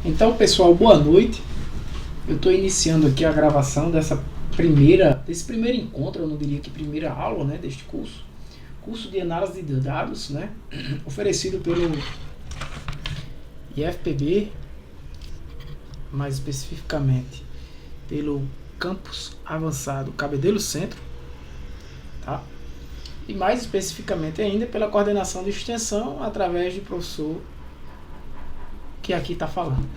Então, pessoal, boa noite. Eu estou iniciando aqui a gravação desse primeiro encontro, eu não diria que primeira aula, né, deste curso de análise de dados, né, oferecido pelo IFPB, mais especificamente pelo Campus Avançado Cabedelo Centro, tá? E mais especificamente ainda pela coordenação de extensão através do professor que aqui está falando.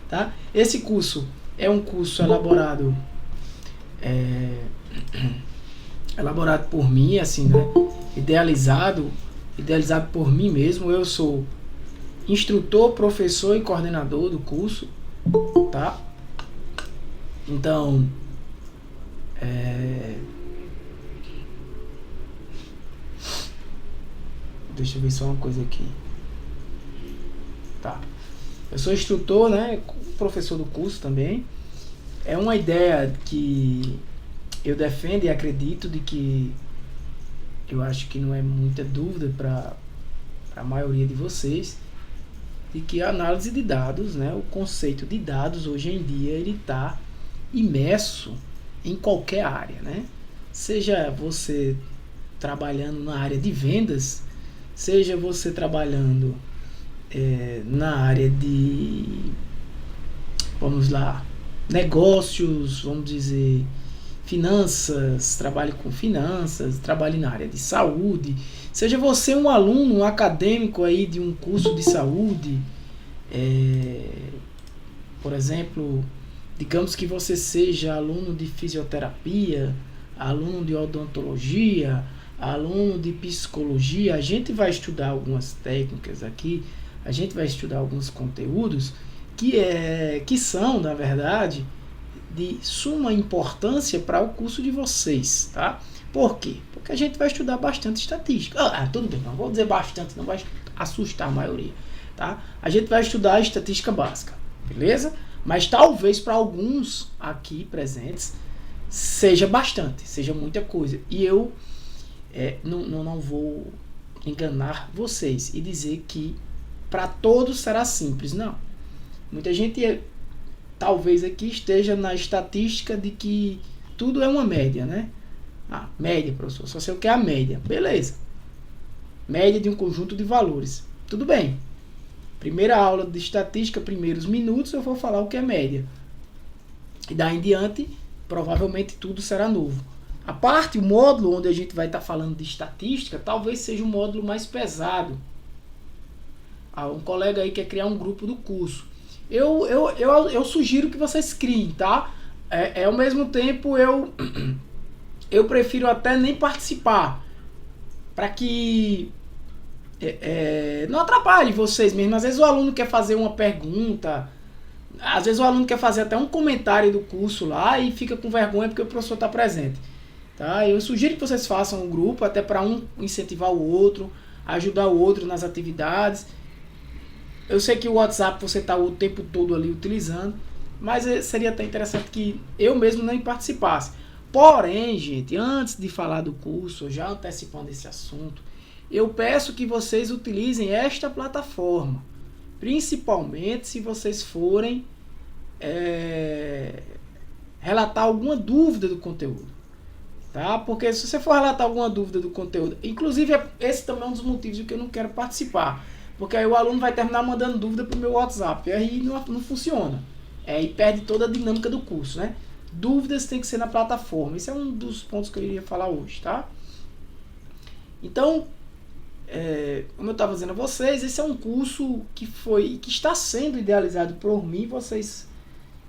Tá? Esse curso é um curso elaborado por mim, assim, né? Idealizado por mim mesmo. Eu sou instrutor, professor e coordenador do curso, tá? Então, deixa eu ver só uma coisa aqui. Tá. Eu sou instrutor, né? Professor do curso também. É uma ideia que eu defendo e acredito de que eu acho que não é muita dúvida para a maioria de vocês, de que a análise de dados, né, o conceito de dados hoje em dia, ele está imerso em qualquer área, né? Seja você trabalhando na área de vendas, seja você trabalhando na área de, vamos lá, negócios, vamos dizer, finanças, trabalhe com finanças, trabalhe na área de saúde, seja você um aluno, um acadêmico aí de um curso de saúde, por exemplo, digamos que você seja aluno de fisioterapia, aluno de odontologia, aluno de psicologia, a gente vai estudar algumas técnicas aqui, a gente vai estudar alguns conteúdos que são, na verdade, de suma importância para o curso de vocês, tá? Por quê? Porque a gente vai estudar bastante estatística. Tudo bem, não vou dizer bastante, não vai assustar a maioria, tá? A gente vai estudar a estatística básica, beleza? Mas talvez para alguns aqui presentes seja bastante, seja muita coisa. E eu não vou enganar vocês e dizer que para todos será simples, não. Muita gente talvez aqui esteja na estatística de que tudo é uma média, né? Média, professor, só sei o que é a média. Beleza. Média de um conjunto de valores. Tudo bem. Primeira aula de estatística, primeiros minutos, eu vou falar o que é média. E daí em diante, provavelmente tudo será novo. O módulo onde a gente vai estar falando de estatística, talvez seja um módulo mais pesado. Um colega aí quer criar um grupo do curso. Eu sugiro que vocês criem, tá? Ao mesmo tempo, eu prefiro até nem participar, para que não atrapalhe vocês mesmo. Às vezes o aluno quer fazer uma pergunta, às vezes o aluno quer fazer até um comentário do curso lá e fica com vergonha porque o professor está presente. Tá? Eu sugiro que vocês façam um grupo, até para um incentivar o outro, ajudar o outro nas atividades. Eu sei que o WhatsApp você está o tempo todo ali utilizando, mas seria até interessante que eu mesmo nem participasse. Porém, gente, antes de falar do curso, já antecipando esse assunto, eu peço que vocês utilizem esta plataforma, principalmente se vocês forem relatar alguma dúvida do conteúdo. Tá? Porque se você for relatar alguma dúvida do conteúdo, inclusive esse também é um dos motivos que eu não quero participar. Porque aí o aluno vai terminar mandando dúvida pro meu WhatsApp. E aí não funciona. E perde toda a dinâmica do curso, né? Dúvidas tem que ser na plataforma. Esse é um dos pontos que eu iria falar hoje, tá? Então, como eu estava dizendo a vocês, esse é um curso que está sendo idealizado por mim. Vocês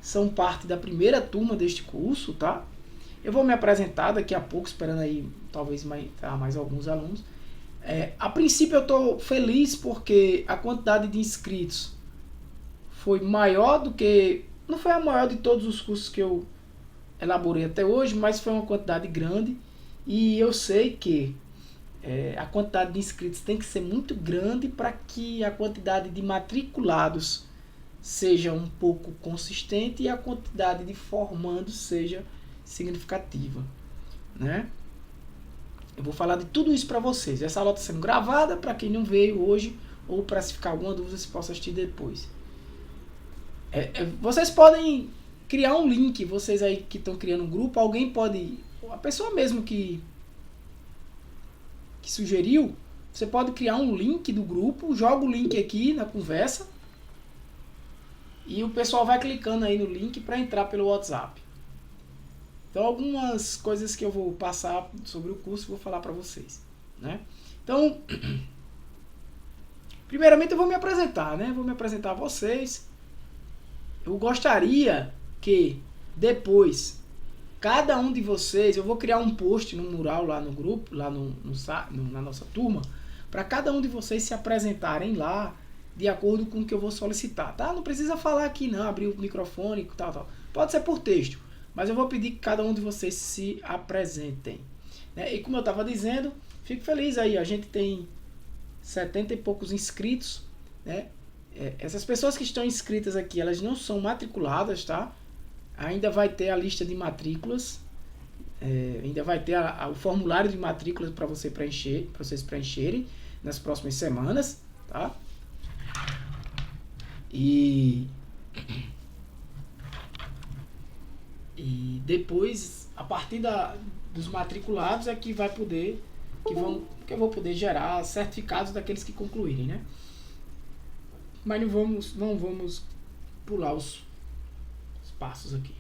são parte da primeira turma deste curso, tá? Eu vou me apresentar daqui a pouco, esperando aí talvez mais alguns alunos. A princípio eu estou feliz porque a quantidade de inscritos foi maior do que... Não foi a maior de todos os cursos que eu elaborei até hoje, mas foi uma quantidade grande. E eu sei que a quantidade de inscritos tem que ser muito grande para que a quantidade de matriculados seja um pouco consistente e a quantidade de formandos seja significativa, né? Eu vou falar de tudo isso para vocês. Essa aula está sendo gravada para quem não veio hoje ou para se ficar alguma dúvida se possa assistir depois. Vocês podem criar um link, vocês aí que estão criando um grupo, alguém pode, a pessoa mesmo que sugeriu, você pode criar um link do grupo, joga o link aqui na conversa e o pessoal vai clicando aí no link para entrar pelo WhatsApp. Então, algumas coisas que eu vou passar sobre o curso, vou falar para vocês, né? Então, primeiramente eu vou me apresentar, né? Vou me apresentar a vocês. Eu gostaria que depois, cada um de vocês, eu vou criar um post no mural lá no grupo, lá na nossa turma, para cada um de vocês se apresentarem lá de acordo com o que eu vou solicitar, tá? Não precisa falar aqui não, abrir o microfone e tal. Pode ser por texto, mas eu vou pedir que cada um de vocês se apresentem, né? E como eu estava dizendo, fico feliz aí, a gente tem 70 e poucos inscritos, né? Essas pessoas que estão inscritas aqui, elas não são matriculadas, tá? Ainda vai ter a lista de matrículas, ainda vai ter o formulário de matrículas para vocês preencherem nas próximas semanas, tá? E depois, a partir dos matriculados é que vai poder, que eu vou poder gerar certificados daqueles que concluírem, né? Mas não vamos pular os passos aqui.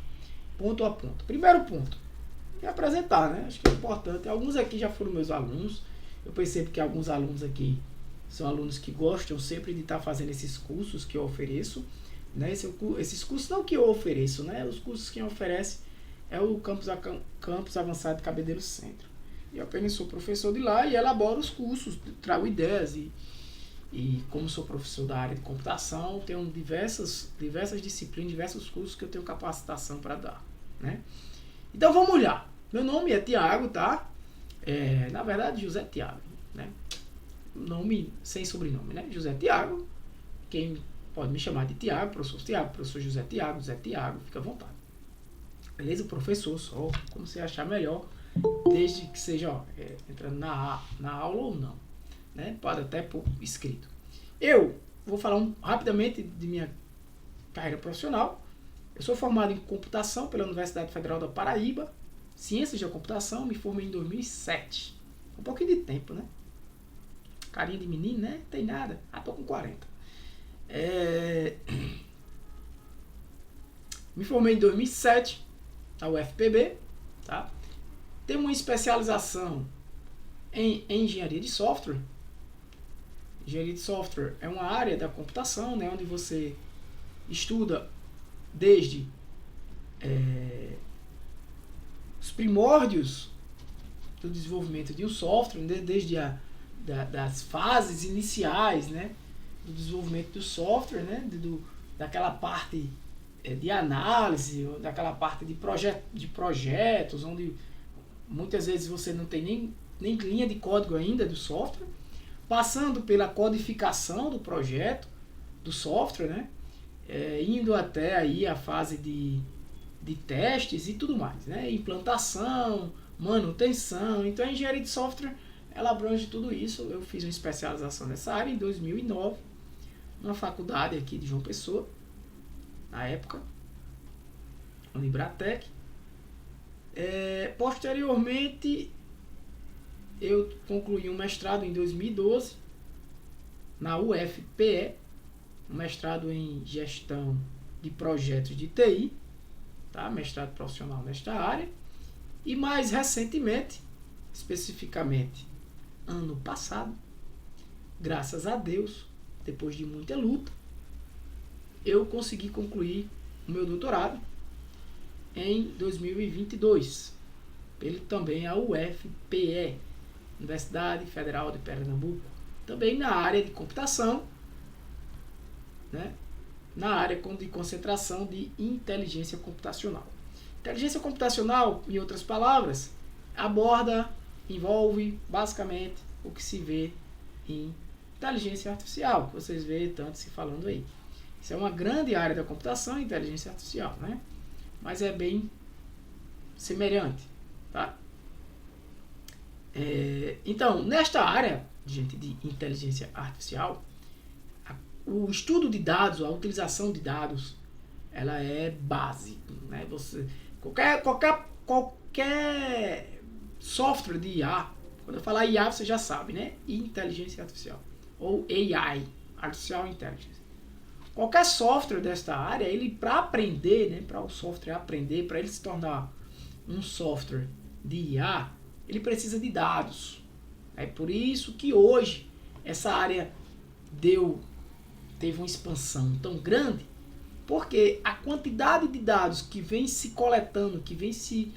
Ponto a ponto. Primeiro ponto, me apresentar, né? Acho que é importante. Alguns aqui já foram meus alunos. Eu percebo que alguns alunos aqui são alunos que gostam sempre de estar fazendo esses cursos que eu ofereço, né? Esses cursos não que eu ofereço, né? Os cursos que eu ofereço é o Campus Avançado de Cabedelo Centro. Eu apenas sou professor de lá e elaboro os cursos, trago ideias e como sou professor da área de computação, tenho diversas disciplinas, diversos cursos que eu tenho capacitação para dar, né? Então vamos lá. Meu nome é Tiago, tá? Na verdade, José Tiago, né? Nome sem sobrenome, né? José Tiago. Quem pode me chamar de Tiago, professor José Tiago, fica à vontade. Beleza? Professor só, como você achar melhor, desde que seja entrando na aula ou não, né? Pode até por escrito. Eu vou falar rapidamente de minha carreira profissional. Eu sou formado em computação pela Universidade Federal da Paraíba, Ciências da Computação, me formei em 2007. Um pouquinho de tempo, né? Carinha de menino, né? Tem nada. Tô com 40. Me formei em 2007 na UFPB, tá? Tenho uma especialização em engenharia de software. Engenharia de software é uma área da computação, né, onde você estuda desde os primórdios do desenvolvimento de um software, desde das fases iniciais, né, do desenvolvimento do software, né, daquela parte de análise, daquela parte de projetos, onde muitas vezes você não tem nem linha de código ainda do software, passando pela codificação do projeto, do software, né? Indo até aí a fase de testes e tudo mais, né? Implantação, manutenção. Então a engenharia de software, ela abrange tudo isso. Eu fiz uma especialização nessa área em 2009, numa faculdade aqui de João Pessoa, na época, Unibratec. Posteriormente, eu concluí um mestrado em 2012 na UFPE, um mestrado em gestão de projetos de TI, tá? Mestrado profissional nesta área. E mais recentemente, especificamente ano passado, graças a Deus, depois de muita luta, eu consegui concluir o meu doutorado em 2022, pelo também a UFPE, Universidade Federal de Pernambuco, também na área de computação, né? Na área de concentração de inteligência computacional. Inteligência computacional, em outras palavras, envolve basicamente o que se vê em inteligência artificial, que vocês veem tanto se falando aí. Isso é uma grande área da computação e inteligência artificial, né? Mas é bem semelhante, tá? Então, nesta área, gente, de inteligência artificial, o estudo de dados, a utilização de dados ela é base, né? Qualquer software de IA, quando eu falar IA você já sabe, né? Inteligência Artificial, ou AI, Artificial Intelligence. Qualquer software desta área, ele para aprender, né, para o software aprender, para ele se tornar um software de IA, ele precisa de dados. É por isso que hoje essa área teve uma expansão tão grande, porque a quantidade de dados que vem se coletando, que vem se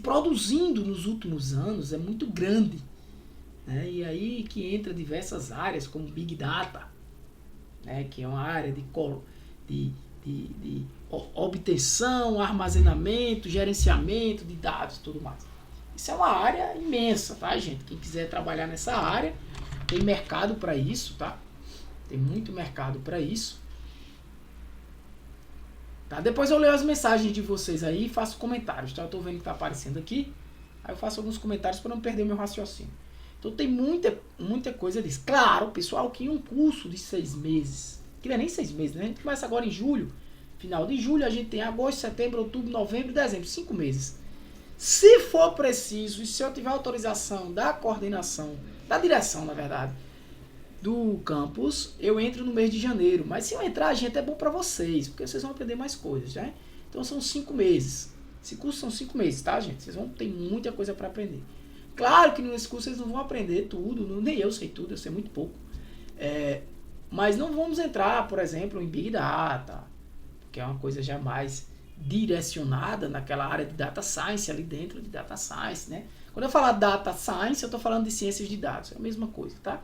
produzindo nos últimos anos é muito grande. Né? E aí que entra diversas áreas, como Big Data, né? Que é uma área de obtenção, armazenamento, gerenciamento de dados e tudo mais. Isso é uma área imensa, tá, gente? Quem quiser trabalhar nessa área, tem mercado para isso, tá? Tem muito mercado para isso. Tá? Depois eu leio as mensagens de vocês aí e faço comentários, tá? Eu tô vendo que tá aparecendo aqui, aí eu faço alguns comentários para não perder meu raciocínio. Então tem muita coisa disso. Claro, pessoal, que um curso de 6 meses, que não é nem 6 meses, né? A gente começa agora em julho, final de julho, a gente tem agosto, setembro, outubro, novembro, dezembro, 5 meses. Se for preciso, e se eu tiver autorização da coordenação, da direção, na verdade, do campus, eu entro no mês de janeiro. Mas se eu entrar, gente, é bom para vocês, porque vocês vão aprender mais coisas, né? Então são 5 meses. Esse curso são 5 meses, tá, gente? Vocês vão ter muita coisa para aprender. Claro que nesse curso vocês não vão aprender tudo, nem eu sei tudo, eu sei muito pouco. Mas não vamos entrar, por exemplo, em Big Data, que é uma coisa já mais direcionada naquela área de Data Science, ali dentro de Data Science, né? Quando eu falar Data Science, eu estou falando de ciências de dados, é a mesma coisa, tá?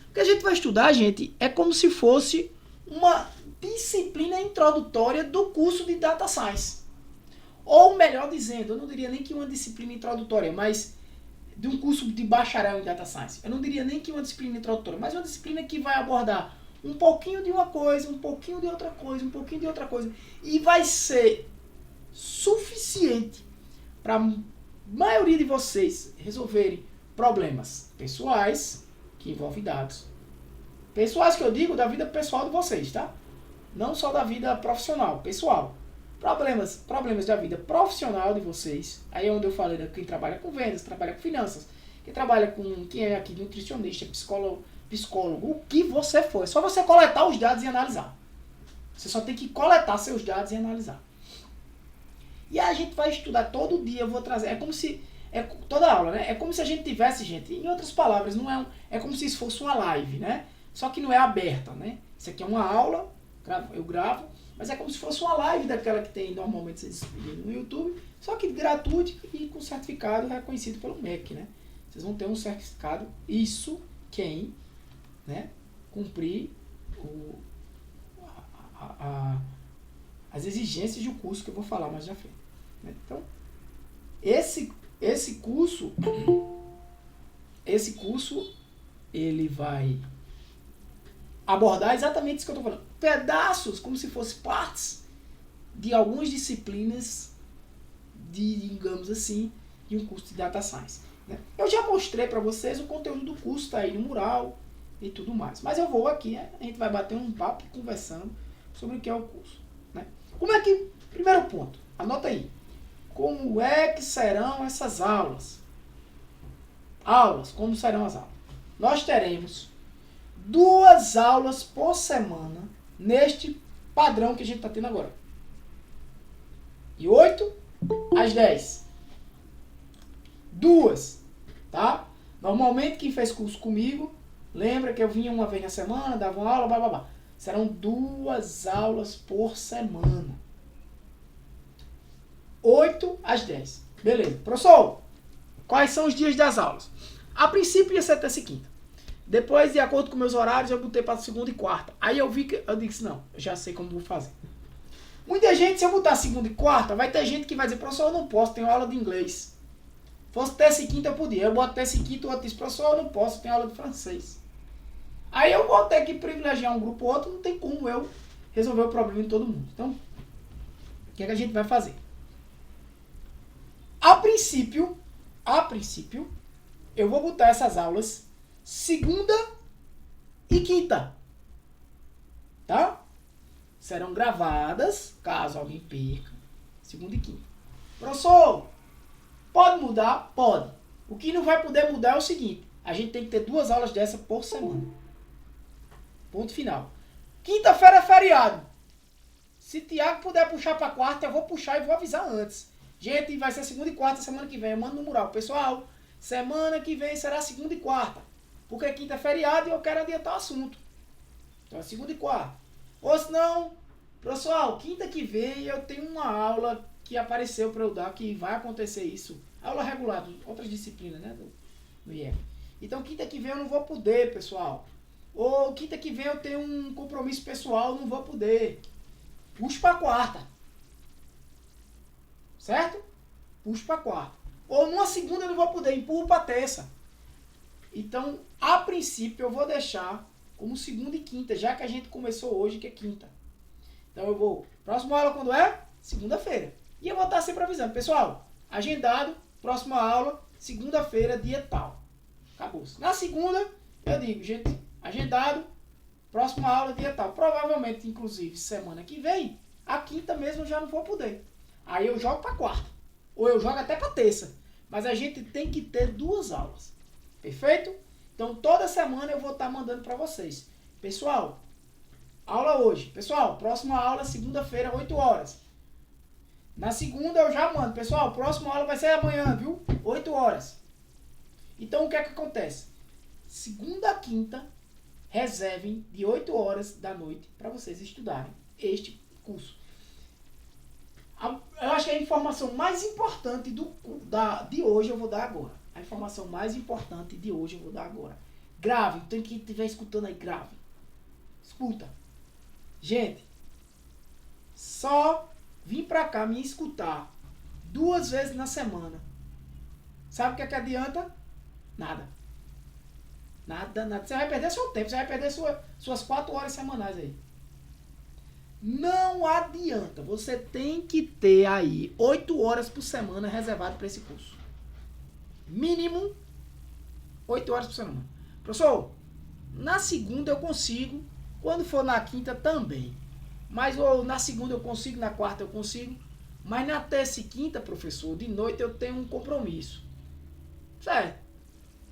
O que a gente vai estudar, gente, é como se fosse uma disciplina introdutória do curso de Data Science. Ou melhor dizendo, eu não diria nem que uma disciplina introdutória, mas de um curso de bacharel em Data Science. Eu não diria nem que uma disciplina introdutória, mas uma disciplina que vai abordar um pouquinho de uma coisa, um pouquinho de outra coisa, um pouquinho de outra coisa. E vai ser suficiente para a maioria de vocês resolverem problemas pessoais que envolvem dados. Pessoais que eu digo da vida pessoal de vocês, tá? Não só da vida profissional, pessoal. Problemas da vida profissional de vocês. Aí é onde eu falei de quem trabalha com vendas, trabalha com finanças, quem é aqui nutricionista, psicólogo, o que você for. É só você coletar os dados e analisar. Você só tem que coletar seus dados e analisar. E a gente vai estudar todo dia, eu vou trazer, toda aula, né? É como se a gente tivesse, gente, em outras palavras, é como se isso fosse uma live, né? Só que não é aberta, né? Isso aqui é uma aula, eu gravo, mas é como se fosse uma live daquela que tem normalmente vocês no YouTube, só que gratuito e com certificado reconhecido pelo MEC, né? Vocês vão ter um certificado, isso quem, né, cumprir as exigências do curso que eu vou falar mais na frente. Né? Então, esse curso, ele vai abordar exatamente isso que eu estou falando. Pedaços, como se fossem partes de algumas disciplinas digamos assim, de um curso de Data Science. Né? Eu já mostrei para vocês o conteúdo do curso, está aí no mural e tudo mais. Mas eu vou aqui, a gente vai bater um papo conversando sobre o que é o curso. Né? Como é que... Primeiro ponto, anota aí. Como é que serão essas aulas? Como serão as aulas? Nós teremos 2 aulas por semana neste padrão que a gente está tendo agora. De 8 às 10. 2, tá? Normalmente quem fez curso comigo, lembra que eu vinha uma vez na semana, dava uma aula, blá blá blá. Serão 2 aulas por semana. 8 às 10. Beleza. Professor, quais são os dias das aulas? A princípio ia ser terça e quinta. Depois, de acordo com meus horários, eu botei para segunda e quarta. Aí eu vi que eu disse, não, eu já sei como vou fazer. Muita gente, se eu botar segunda e quarta, vai ter gente que vai dizer, professor, eu não posso, tenho aula de inglês. Fosse terça e quinta eu podia. Eu boto terça e quinta, o outro diz, professor, eu não posso, tenho aula de francês. Aí eu vou ter que privilegiar um grupo ou outro, não tem como eu resolver o problema de todo mundo. Então, o que é que a gente vai fazer? A princípio, eu vou botar essas aulas segunda e quinta. Tá? serão gravadas, caso alguém perca, segunda e quinta. Professor, pode mudar? Pode. O que não vai poder mudar é o seguinte, a gente tem que ter 2 aulas dessa por semana. Ponto final. Quinta-feira é feriado. Se Tiago puder puxar para quarta, eu vou puxar e vou avisar antes. Gente, vai ser segunda e quarta semana que vem. Eu mando no mural. Pessoal, semana que vem será segunda e quarta. Porque quinta é feriado e eu quero adiantar o assunto. Então é segunda e quarta. Ou senão, pessoal, quinta que vem eu tenho uma aula que apareceu para eu dar, que vai acontecer isso. Aula regular, outras disciplinas, né? Do IEF. Então quinta que vem eu não vou poder, pessoal. Ou quinta que vem eu tenho um compromisso pessoal, não vou poder. Puxa para quarta. Certo? Puxa para quarta. Ou numa segunda eu não vou poder, empurro para terça. Então, a princípio, eu vou deixar como segunda e quinta, já que a gente começou hoje, que é quinta. Então, eu vou... Próxima aula quando é? Segunda-feira. E eu vou estar sempre avisando. Pessoal, agendado, próxima aula, segunda-feira, dia tal. Acabou. Na segunda, eu digo, gente, agendado, próxima aula, dia tal. Provavelmente, inclusive, semana que vem, a quinta mesmo eu já não vou poder. Aí eu jogo para quarta. Ou eu jogo até para terça. Mas a gente tem que ter 2 aulas. Perfeito? Então, toda semana eu vou estar mandando para vocês. Pessoal, aula hoje. Pessoal, próxima aula, segunda-feira, 8 horas. Na segunda eu já mando. Pessoal, próxima aula vai ser amanhã, viu? 8 horas. Então, o que é que acontece? Segunda a quinta, reservem de 8 horas da noite para vocês estudarem este curso. Eu acho que a informação mais importante de hoje eu vou dar agora. A informação mais importante de hoje eu vou dar agora. Grave. Então quem estiver escutando aí, grave. Escuta. Gente, só vim pra cá me escutar 2 vezes na semana. Sabe o que é que adianta? Nada. Nada. Você vai perder seu tempo. Você vai perder suas 4 horas semanais aí. Não adianta. Você tem que ter aí 8 horas por semana reservado para esse curso. Mínimo 8 horas por semana. Professor, na segunda eu consigo. Quando for na quinta também. Mas ou na segunda eu consigo, na quarta eu consigo. Mas na terça e quinta, professor, de noite eu tenho um compromisso. Certo?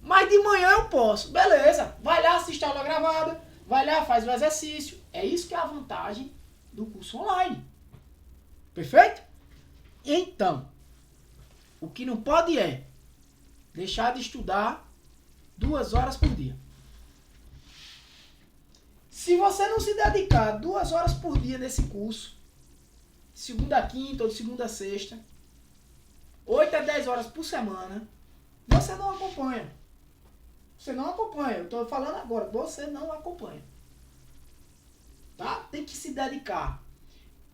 Mas de manhã eu posso. Beleza. Vai lá, assiste a aula gravada. Vai lá, faz o exercício. É isso que é a vantagem do curso online. Perfeito? Então, o que não pode é deixar de estudar 2 horas por dia. Se você não se dedicar 2 horas por dia nesse curso, segunda a quinta ou de segunda a sexta, 8 a 10 horas por semana, você não acompanha. Você não acompanha. Eu estou falando agora, você não acompanha. Tá? Tem que se dedicar.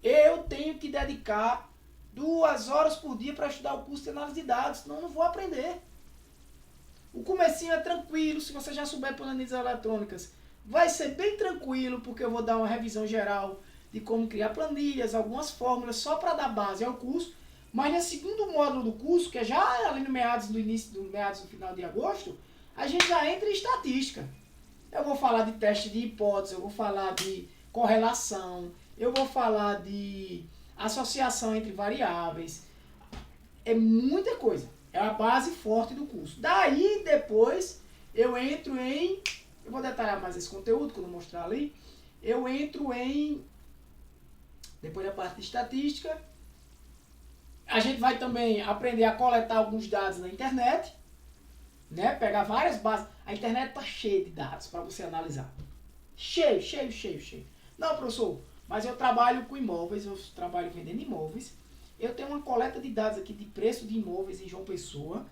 Eu tenho que dedicar 2 horas por dia para estudar o curso de análise de dados, senão eu não vou aprender. O comecinho é tranquilo, se você já souber planilhas eletrônicas, vai ser bem tranquilo, porque eu vou dar uma revisão geral de como criar planilhas, algumas fórmulas, só para dar base ao curso. Mas no segundo módulo do curso, que é já ali no meados do final de agosto, a gente já entra em estatística. Eu vou falar de teste de hipótese, eu vou falar de correlação, eu vou falar de associação entre variáveis. É muita coisa. É a base forte do curso. Daí, depois, eu entro em... Eu vou detalhar mais esse conteúdo, quando eu mostrar ali. Eu entro em... Depois da parte de estatística, a gente vai também aprender a coletar alguns dados na internet, né? Pegar várias bases. A internet está cheia de dados para você analisar. Cheio. Não, professor, mas eu trabalho com imóveis, eu trabalho vendendo imóveis. Eu tenho uma coleta de dados aqui de preço de imóveis em João Pessoa,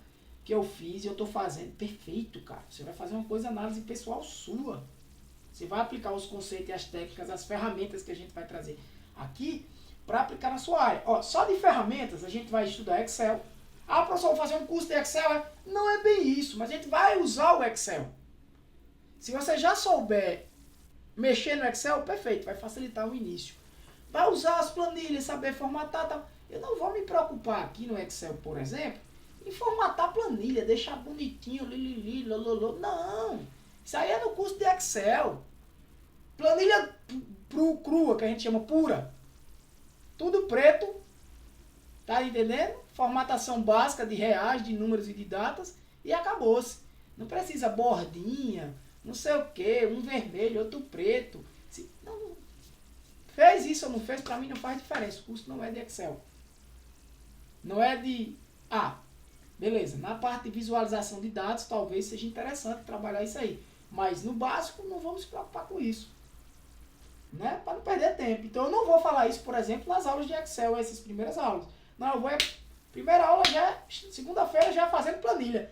que eu fiz e eu estou fazendo. Perfeito, cara. Você vai fazer uma coisa, análise pessoal sua. Você vai aplicar os conceitos e as técnicas, as ferramentas que a gente vai trazer aqui para aplicar na sua área. Ó, só de ferramentas a gente vai estudar Excel. Ah, professor, vou fazer um curso de Excel. Não é bem isso, mas a gente vai usar o Excel. Se você já souber mexer no Excel, perfeito, vai facilitar o início. Vai usar as planilhas, saber formatar e tal. Eu não vou me preocupar aqui no Excel, por exemplo, em formatar a planilha, deixar bonitinho, lilili, lololô. Não, isso aí é no curso de Excel. Planilha crua, que a gente chama pura. Tudo preto, tá entendendo? Formatação básica de reais, de números e de datas, e acabou-se. Não precisa bordinha, não sei o que, um vermelho, outro preto. Não, fez isso ou não fez, para mim não faz diferença. O curso não é de Excel. Não é de... beleza, na parte de visualização de dados, talvez seja interessante trabalhar isso aí. Mas no básico, não vamos se preocupar com isso. Né? Para não perder tempo. Então eu não vou falar isso, por exemplo, nas aulas de Excel, essas primeiras aulas. Não, eu vou... Primeira aula já, segunda-feira já fazendo planilha.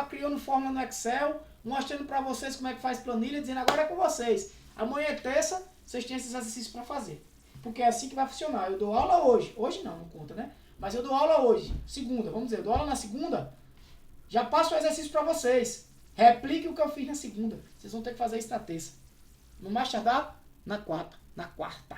Criando fórmula no Excel, mostrando para vocês como é que faz planilha, dizendo agora é com vocês. Amanhã é terça, vocês têm esses exercícios para fazer. Porque é assim que vai funcionar. Eu dou aula hoje. Hoje não conta, né? Mas eu dou aula hoje, segunda, vamos dizer, eu dou aula na segunda, já passo o exercício para vocês. Replique o que eu fiz na segunda. Vocês vão ter que fazer isso na terça. No mais tardar, na quarta.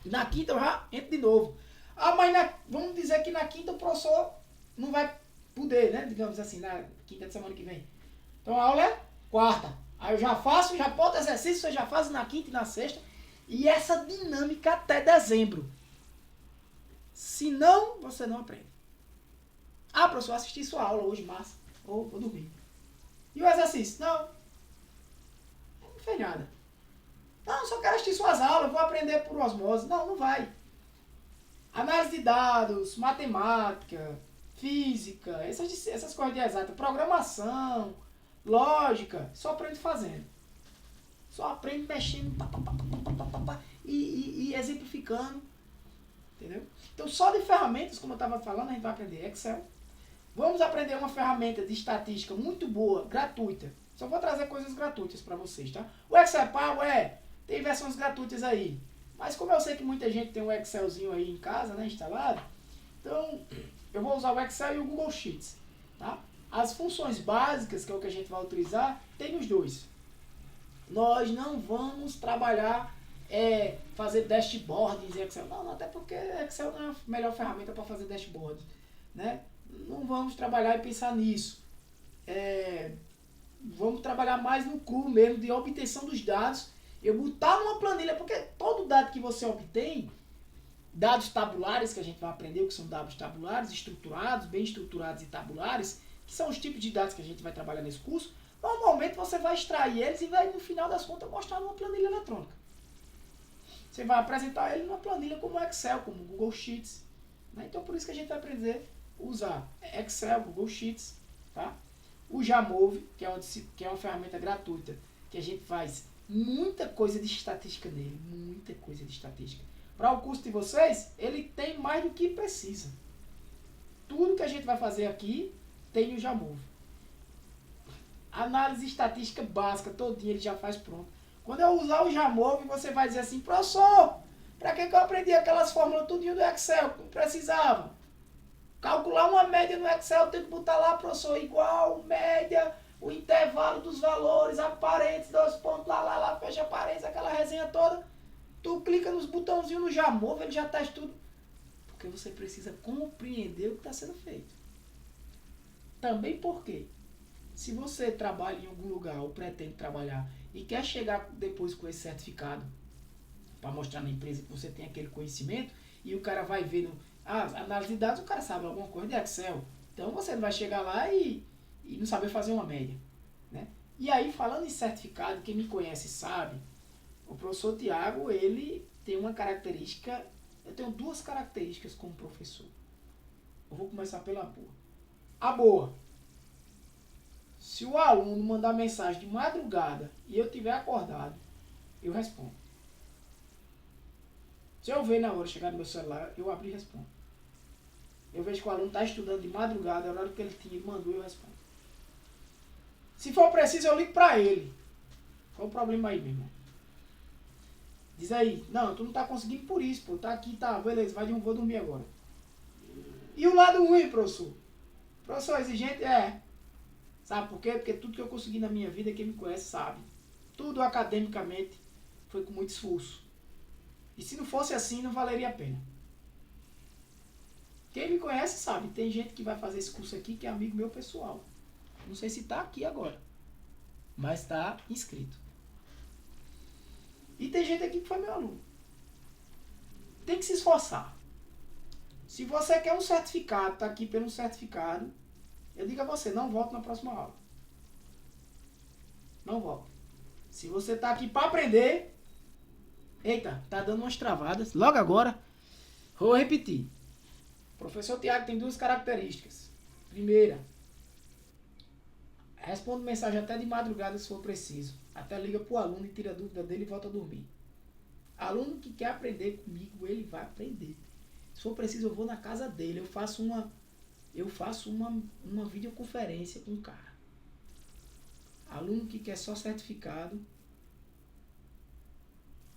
E na quinta eu já entro de novo. Mas vamos dizer que na quinta o professor não vai poder, né? Digamos assim, na quinta de semana que vem. Então a aula é quarta. Aí eu já faço, já boto exercício, você já faz na quinta e na sexta. E essa dinâmica até dezembro. Se não, você não aprende. Professor, assisti sua aula hoje, massa. Ou vou dormir. E o exercício? Não fez nada. Não, só quero assistir suas aulas, vou aprender por osmose. Não vai. Análise de dados, matemática, física, essas coisas de exata, programação, lógica, só aprende fazendo. Só aprende mexendo e exemplificando. Entendeu? Então, só de ferramentas, como eu estava falando, a gente vai aprender Excel. Vamos aprender uma ferramenta de estatística muito boa, gratuita. Só vou trazer coisas gratuitas para vocês, tá? O Excel Power tem versões gratuitas aí. Mas como eu sei que muita gente tem um Excelzinho aí em casa, né, instalado, então eu vou usar o Excel e o Google Sheets, tá? As funções básicas, que é o que a gente vai utilizar, tem os dois. Nós não vamos trabalhar, fazer dashboards em Excel. Não, até porque Excel não é a melhor ferramenta para fazer dashboard, né? Não vamos trabalhar e pensar nisso. Vamos trabalhar mais no cru mesmo, de obtenção dos dados. Eu botar numa planilha, porque todo dado que você obtém, dados tabulares que a gente vai aprender, que são dados tabulares, estruturados, bem estruturados e tabulares, que são os tipos de dados que a gente vai trabalhar nesse curso, normalmente você vai extrair eles e vai, no final das contas, mostrar numa planilha eletrônica. Você vai apresentar ele numa planilha como Excel, como Google Sheets. Né? Então, por isso que a gente vai aprender a usar Excel, Google Sheets, tá? O Jamove, que é uma ferramenta gratuita, que a gente faz muita coisa de estatística nele, muita coisa de estatística. Para o curso de vocês, ele tem mais do que precisa. Tudo que a gente vai fazer aqui tem o Jamove. Análise estatística básica, todinha ele já faz pronto. Quando eu usar o Jamove, você vai dizer assim, professor, para que eu aprendi aquelas fórmulas tudinho do Excel? Não precisava. Calcular uma média no Excel, tem que botar lá, professor, igual, média, o intervalo dos valores, aparentes, 2 pontos, lá, fecha parênteses, aquela resenha toda. Tu clica nos botãozinhos no Jamove, ele já traz tudo. Porque você precisa compreender o que está sendo feito. Também porque, se você trabalha em algum lugar ou pretende trabalhar e quer chegar depois com esse certificado para mostrar na empresa que você tem aquele conhecimento e o cara vai ver análise de dados, o cara sabe alguma coisa de Excel. Então você não vai chegar lá e não saber fazer uma média. Né? E aí, falando em certificado, quem me conhece sabe, o professor Tiago, ele tem uma característica, eu tenho 2 características como professor. Eu vou começar pela boa. A boa. Se o aluno mandar mensagem de madrugada e eu tiver acordado, eu respondo. Se eu ver na hora chegar no meu celular, eu abro e respondo. Eu vejo que o aluno está estudando de madrugada, a hora que ele mandou, eu respondo. Se for preciso, eu ligo para ele. Qual o problema aí, meu irmão? Diz aí, não, tu não tá conseguindo por isso, pô. Tá aqui, tá, beleza, vou dormir agora. E o lado ruim, professor? Professor exigente? Sabe por quê? Porque tudo que eu consegui na minha vida, quem me conhece sabe. Tudo academicamente foi com muito esforço. E se não fosse assim, não valeria a pena. Quem me conhece sabe, tem gente que vai fazer esse curso aqui que é amigo meu pessoal. Não sei se está aqui agora, mas está inscrito. E tem gente aqui que foi meu aluno. Tem que se esforçar. Se você quer um certificado, tá aqui pelo certificado, eu digo a você, não volte na próxima aula. Não volte. Se você tá aqui para aprender, eita, tá dando umas travadas. Logo agora, vou repetir. O professor Tiago tem 2 características. Primeira, responde mensagem até de madrugada se for preciso. Até liga pro aluno e tira a dúvida dele e volta a dormir. Aluno que quer aprender comigo, ele vai aprender. Se for preciso, eu vou na casa dele. Eu faço uma videoconferência com o cara. Aluno que quer só certificado,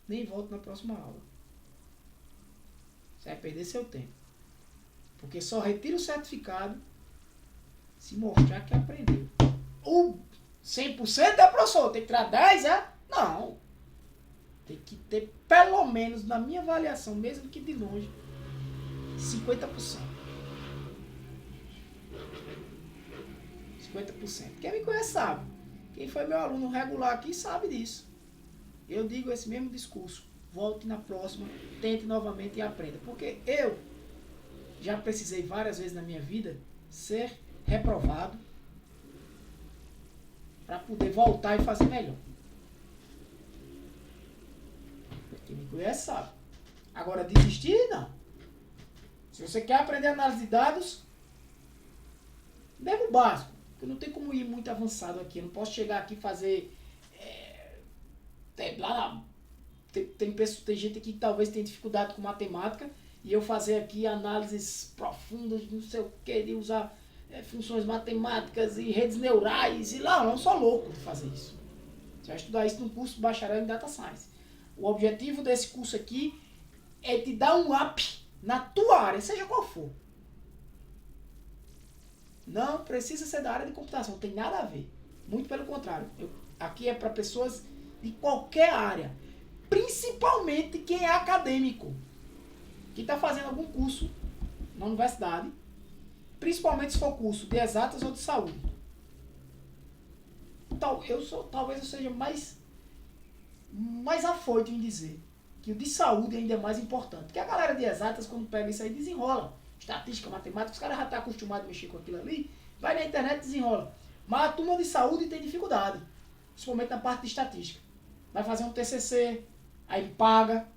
nem volta na próxima aula. Você vai perder seu tempo. Porque só retira o certificado se mostrar que aprendeu. O 100% é professor, tem que tirar 10, é? Não. Tem que ter, pelo menos, na minha avaliação, mesmo que de longe, 50%. 50%. Quem me conhece sabe. Quem foi meu aluno regular aqui sabe disso. Eu digo esse mesmo discurso. Volte na próxima, tente novamente e aprenda. Porque eu já precisei várias vezes na minha vida ser reprovado para poder voltar e fazer melhor. Quem me conhece sabe. Agora, desistir, não. Se você quer aprender análise de dados, deve o básico. Porque não tem como ir muito avançado aqui. Eu não posso chegar aqui e fazer... Tem gente aqui que talvez tenha dificuldade com matemática e eu fazer aqui análises profundas, não sei o que, de usar funções matemáticas e redes neurais. E lá, eu não sou louco de fazer isso. Você vai estudar isso num curso de bacharel em Data Science. O objetivo desse curso aqui é te dar um up na tua área, seja qual for. Não precisa ser da área de computação, não tem nada a ver. Muito pelo contrário. Aqui é para pessoas de qualquer área. Principalmente quem é acadêmico. Que está fazendo algum curso na universidade. Principalmente se for curso de exatas ou de saúde. Talvez eu seja mais afoito em dizer que o de saúde ainda é mais importante. Porque a galera de exatas, quando pega isso aí, desenrola. Estatística, matemática, os caras já estão acostumados a mexer com aquilo ali. Vai na internet e desenrola. Mas a turma de saúde tem dificuldade. Principalmente na parte de estatística. Vai fazer um TCC, aí paga.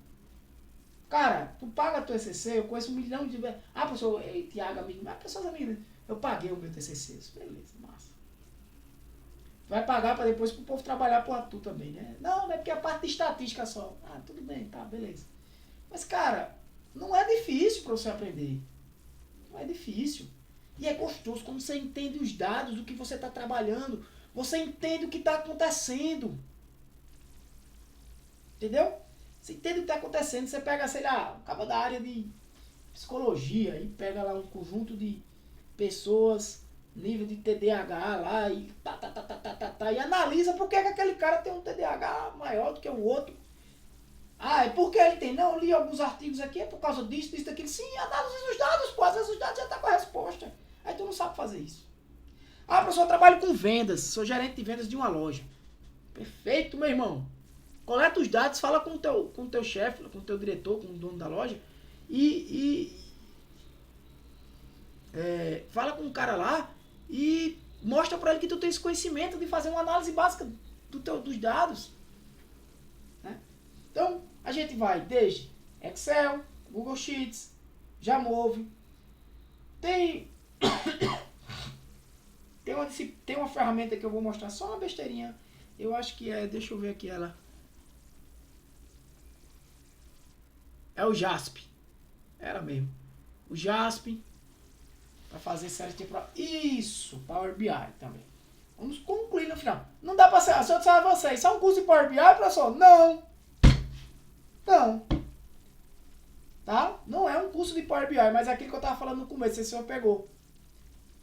Cara, tu paga teu TCC, eu conheço 1 milhão de... Ah, professor, Tiago, amigo, mas pessoas amigas, eu paguei o meu TCC. Beleza, massa. Tu vai pagar para depois pro povo trabalhar por tu também, né? Não é porque é a parte de estatística só. Ah, tudo bem, tá, beleza. Mas, cara, não é difícil para você aprender. Não é difícil. E é gostoso quando você entende os dados do que você está trabalhando. Você entende o que está acontecendo. Entendeu? Você entende o que está acontecendo. Você pega, sei lá, acaba da área de psicologia e pega lá um conjunto de pessoas, nível de TDAH lá e e analisa por que aquele cara tem um TDAH maior do que o outro. Ah, é porque ele tem? Não, eu li alguns artigos aqui, é por causa disso, disso, daquilo. Sim, analisa os dados, pô, às vezes os dados já estão com a resposta. Aí tu não sabe fazer isso. Ah, professor, eu trabalho com vendas, sou gerente de vendas de uma loja. Perfeito, meu irmão. Coleta os dados, fala com o teu chefe, com o teu diretor, com o dono da loja fala com o cara lá e mostra para ele que tu tem esse conhecimento de fazer uma análise básica dos dados. Né? Então, a gente vai desde Excel, Google Sheets, Jamove. Tem uma ferramenta que eu vou mostrar só uma besteirinha. Eu acho que é, deixa eu ver aqui ela. É o JASP. Era mesmo. O JASP. Para fazer séries temporais. Isso, Power BI também. Vamos concluir no final. Não dá para ser. Se eu disser a vocês, isso é um curso de Power BI, professor? Não. Não. Tá? Não é um curso de Power BI, mas é aquilo que eu estava falando no começo, se o senhor pegou.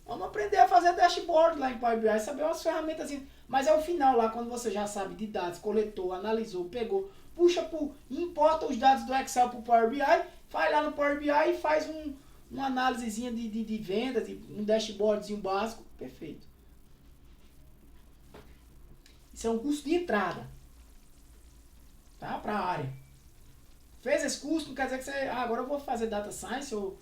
Vamos aprender a fazer dashboard lá em Power BI, saber umas ferramentas assim. Mas é o final lá, quando você já sabe de dados, coletou, analisou, pegou, importa os dados do Excel para o Power BI, vai lá no Power BI e faz uma análisezinha de vendas, um dashboardzinho básico, perfeito. Isso é um curso de entrada. tá? Para a área. Fez esse curso, não quer dizer que você, agora eu vou fazer Data Science ou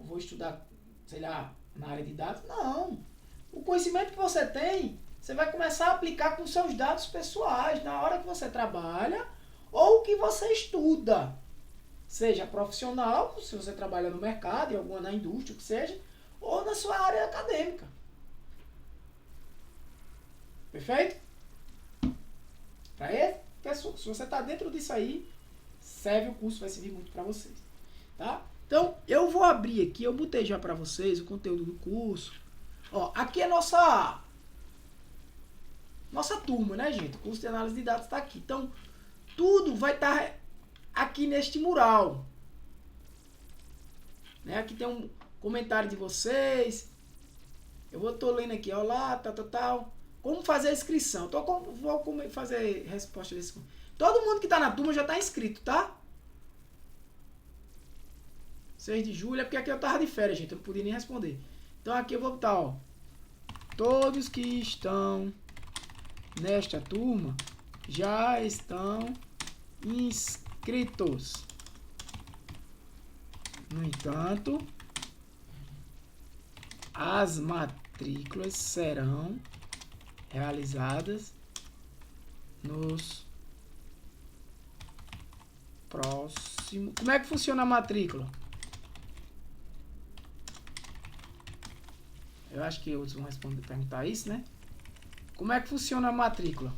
vou estudar, sei lá, na área de dados. Não. O conhecimento que você tem, você vai começar a aplicar com seus dados pessoais, na hora que você trabalha ou que você estuda. Seja profissional, se você trabalha no mercado, em alguma na indústria, o que seja, ou na sua área acadêmica. Perfeito? Para ele, pessoal, se você está dentro disso aí, serve o curso, vai servir muito para vocês. Tá? Então, eu vou abrir aqui, eu botei já para vocês o conteúdo do curso. Ó, aqui é nossa turma, né, gente? O curso de análise de dados está aqui. Então, tudo vai estar aqui neste mural. Né? Aqui tem um comentário de vocês. Eu tô lendo aqui, ó lá, tal. Como fazer a inscrição? Vou fazer resposta desse. Todo mundo que tá na turma já tá inscrito, tá? 6 de julho, é porque aqui eu tava de férias, gente. Eu não podia nem responder. Então aqui eu vou botar, ó. Todos que estão nesta turma já estão inscritos. No entanto, as matrículas serão realizadas nos próximos... Como é que funciona a matrícula? Eu acho que outros vão perguntar isso, né? Como é que funciona a matrícula?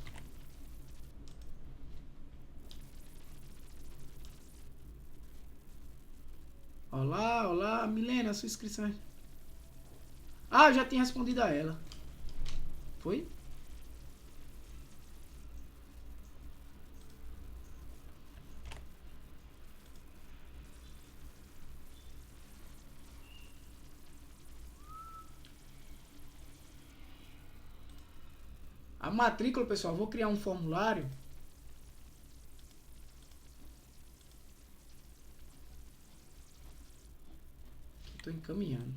Olá, Milena, sua inscrição. Ah, eu já tinha respondido a ela. Foi? A matrícula, pessoal, vou criar um formulário. Estou encaminhando.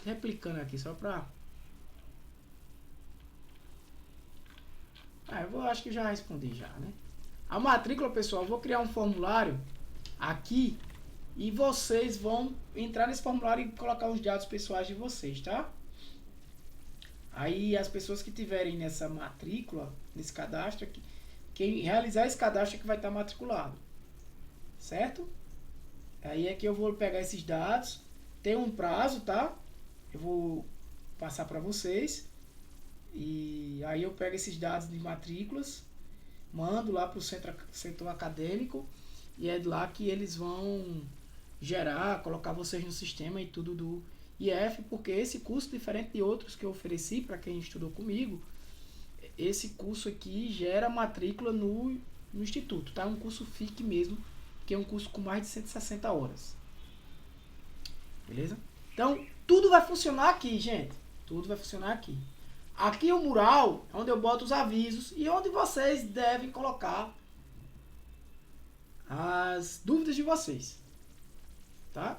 Replicando aqui só para... acho que já respondi já, né? A matrícula, pessoal, vou criar um formulário aqui e vocês vão entrar nesse formulário e colocar os dados pessoais de vocês, tá? Aí as pessoas que tiverem nessa matrícula, nesse cadastro aqui, quem realizar esse cadastro é que vai estar matriculado, certo? Aí é que eu vou pegar esses dados, tem um prazo, tá? Eu vou passar para vocês e aí eu pego esses dados de matrículas, mando lá para o setor acadêmico e é lá que eles vão gerar, colocar vocês no sistema e tudo do IF, porque esse curso, diferente de outros que eu ofereci para quem estudou comigo, esse curso aqui gera matrícula no instituto, tá? É um curso FIC mesmo, que é um curso com mais de 160 horas. Beleza? Então, tudo vai funcionar aqui, gente. Tudo vai funcionar aqui. Aqui é o mural, onde eu boto os avisos e onde vocês devem colocar as dúvidas de vocês. Tá?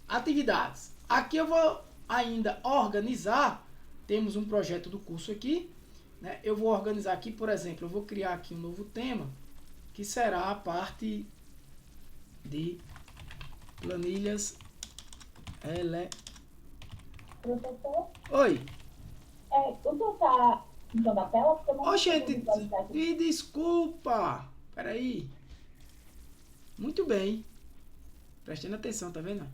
Atividades. Aqui eu vou ainda organizar. Temos um projeto do curso aqui. Né? Eu vou organizar aqui, por exemplo, eu vou criar aqui um novo tema, que será a parte de planilhas Professor? Oi. O senhor está em toda a tela? Porque eu não Gente, me desculpa. Peraí. Muito bem. Prestando atenção, tá vendo?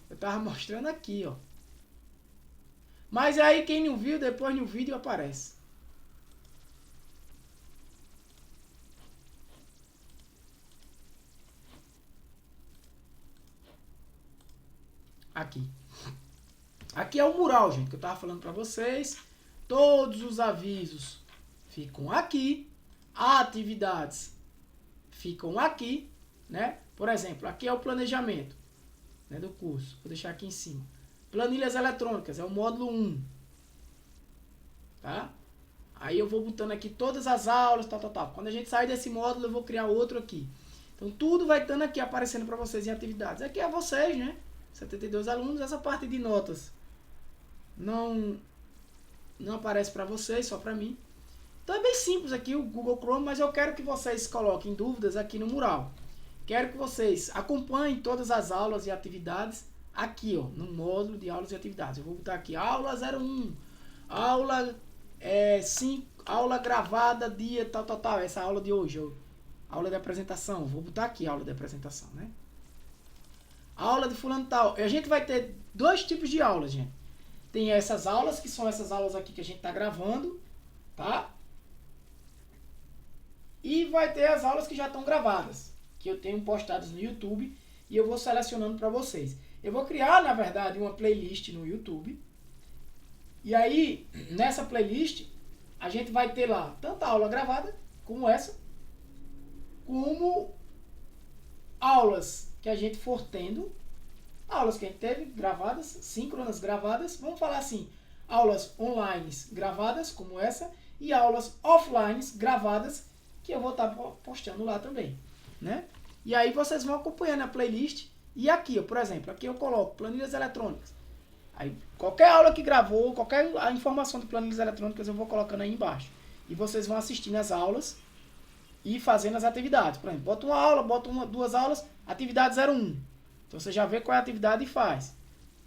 Eu tava mostrando aqui, ó. Mas aí quem não viu, depois no vídeo aparece. Aqui. Aqui é o mural, gente, que eu tava falando para vocês. Todos os avisos ficam aqui. Atividades ficam aqui, né? Por exemplo, aqui é o planejamento, né, do curso. Vou deixar aqui em cima. Planilhas eletrônicas, é o módulo 1. Tá? Aí eu vou botando aqui todas as aulas, tal. Quando a gente sair desse módulo, eu vou criar outro aqui. Então tudo vai estando aqui aparecendo para vocês em atividades. Aqui é vocês, né? 72 alunos, essa parte de notas não aparece para vocês, só para mim. Então é bem simples aqui o Google Chrome, mas eu quero que vocês coloquem dúvidas aqui no mural. Quero que vocês acompanhem todas as aulas e atividades aqui, ó, no módulo de aulas e atividades. Eu vou botar aqui aula 01, aula 5, aula gravada dia tal, essa aula de hoje, ó, aula de apresentação. Vou botar aqui aula de apresentação, né? Aula de fulano tal. A gente vai ter dois tipos de aulas, gente. Tem essas aulas, que são essas aulas aqui que a gente está gravando, tá? E vai ter as aulas que já estão gravadas, que eu tenho postadas no YouTube e eu vou selecionando para vocês. Eu vou criar, na verdade, uma playlist no YouTube. E aí, nessa playlist, a gente vai ter lá tanto a aula gravada, como essa, como aulas que a gente for tendo, aulas que a gente teve gravadas, síncronas gravadas, vamos falar assim, aulas online gravadas, como essa, e aulas offline gravadas, que eu vou estar postando lá também, né? E aí vocês vão acompanhando a playlist, e aqui, por exemplo, aqui eu coloco planilhas eletrônicas. Aí, qualquer aula que gravou, qualquer a informação de planilhas eletrônicas eu vou colocando aí embaixo. E vocês vão assistindo as aulas e fazendo as atividades. Por exemplo, bota uma aula, bota duas aulas, atividade 01. Então você já vê qual é a atividade e faz,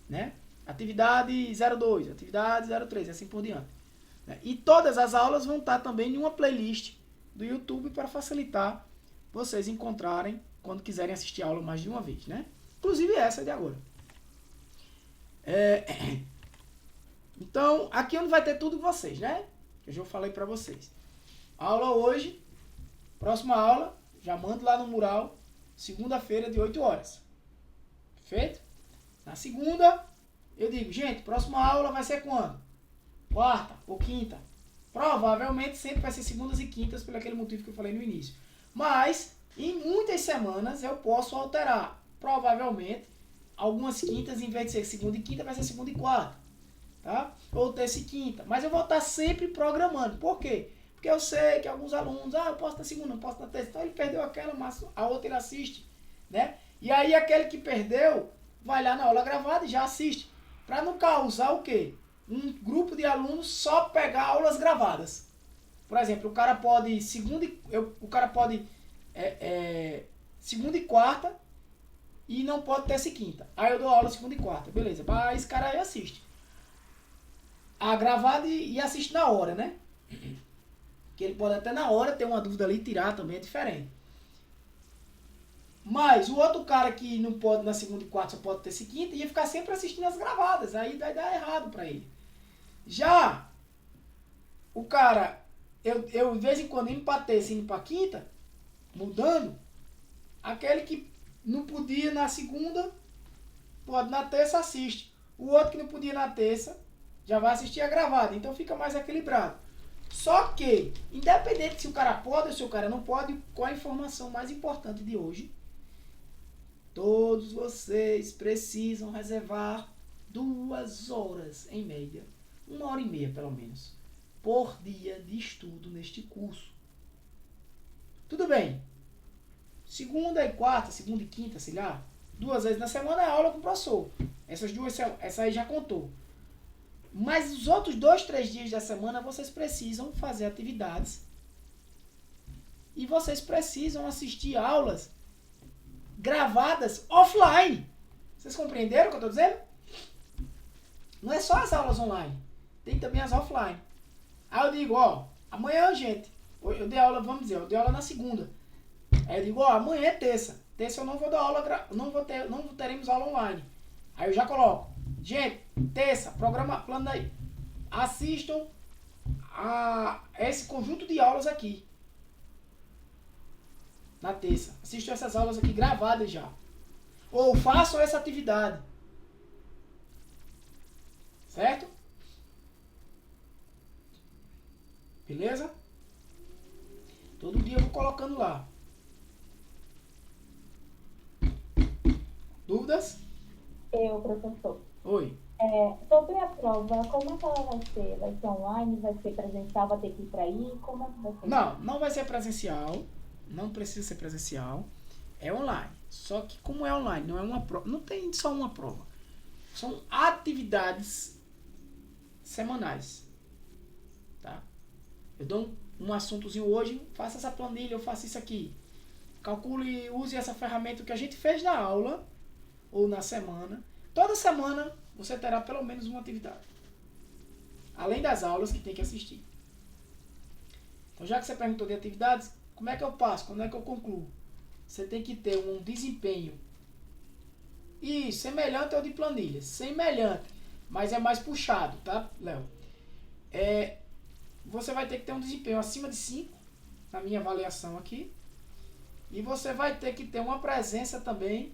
né? Atividade 02, atividade 03, assim por diante, né? E todas as aulas vão estar também em uma playlist do YouTube para facilitar vocês encontrarem quando quiserem assistir a aula mais de uma vez, né? Inclusive essa de agora. Então, aqui onde vai ter tudo vocês, né? Eu já falei para vocês. Aula hoje, próxima aula, já mando lá no mural, segunda-feira de 8 horas. Perfeito? Na segunda, eu digo, gente, próxima aula vai ser quando? Quarta ou quinta? Provavelmente sempre vai ser segundas e quintas, por aquele motivo que eu falei no início. Mas, em muitas semanas, eu posso alterar. Provavelmente, algumas quintas, em vez de ser segunda e quinta, vai ser segunda e quarta. Tá? Ou terça e quinta. Mas eu vou estar sempre programando. Por quê? Porque eu sei que alguns alunos, eu posso na segunda, não posso na terça. Então ele perdeu aquela, mas a outra ele assiste, né? E aí aquele que perdeu, vai lá na aula gravada e já assiste. Para não causar o quê? Um grupo de alunos só pegar aulas gravadas. Por exemplo, o cara pode segunda e quarta e não pode terça e quinta. Aí eu dou aula segunda e quarta, beleza. Mas esse cara aí assiste a gravada e assiste na hora, né? Que ele pode até na hora ter uma dúvida ali e tirar também, é diferente. Mas o outro cara que não pode na segunda e quarta, só pode terça e quinta, ia ficar sempre assistindo as gravadas. Aí vai dar errado para ele. Já o cara, eu de vez em quando indo para terça e indo para quinta, mudando, aquele que não podia na segunda, pode na terça, assiste. O outro que não podia na terça, já vai assistir a gravada. Então fica mais equilibrado. Só que, independente se o cara pode ou se o cara não pode, qual a informação mais importante de hoje? Todos vocês precisam reservar 2 horas em média, 1h30 pelo menos, por dia de estudo neste curso. Tudo bem. Segunda e quarta, segunda e quinta, sei lá, 2 vezes na semana é aula com o professor. Essa aí já contou. Mas os outros 2, 3 dias da semana vocês precisam fazer atividades. E vocês precisam assistir aulas gravadas offline. Vocês compreenderam o que eu estou dizendo? Não é só as aulas online. Tem também as offline. Aí eu digo, amanhã, gente, eu dei aula, vamos dizer, eu dei aula na segunda. Aí eu digo, amanhã é terça. Terça eu não vou dar aula, não teremos aula online. Aí eu já coloco, gente, terça, plano aí. Assistam a esse conjunto de aulas aqui. Na terça. Assistam essas aulas aqui gravadas já. Ou façam essa atividade. Certo? Beleza? Todo dia eu vou colocando lá. Dúvidas? Professor. Oi. Sobre a prova, como é que ela vai ser? Vai ser online? Vai ser presencial? Vai ter que ir para aí? Como é que vai ser? Não vai ser presencial. Não precisa ser presencial. É online. Só que como é online, não é uma prova, não tem só uma prova. São atividades semanais. Tá? Eu dou um assuntozinho hoje, faça essa planilha, eu faço isso aqui. Calcule e use essa ferramenta que a gente fez na aula ou na semana. Toda semana você terá pelo menos uma atividade. Além das aulas que tem que assistir. Então, já que você perguntou de atividades, como é que eu passo? Como é que eu concluo? Você tem que ter um desempenho semelhante ao de planilha. Semelhante, mas é mais puxado, tá, Léo? Você vai ter que ter um desempenho acima de 5, na minha avaliação aqui. E você vai ter que ter uma presença também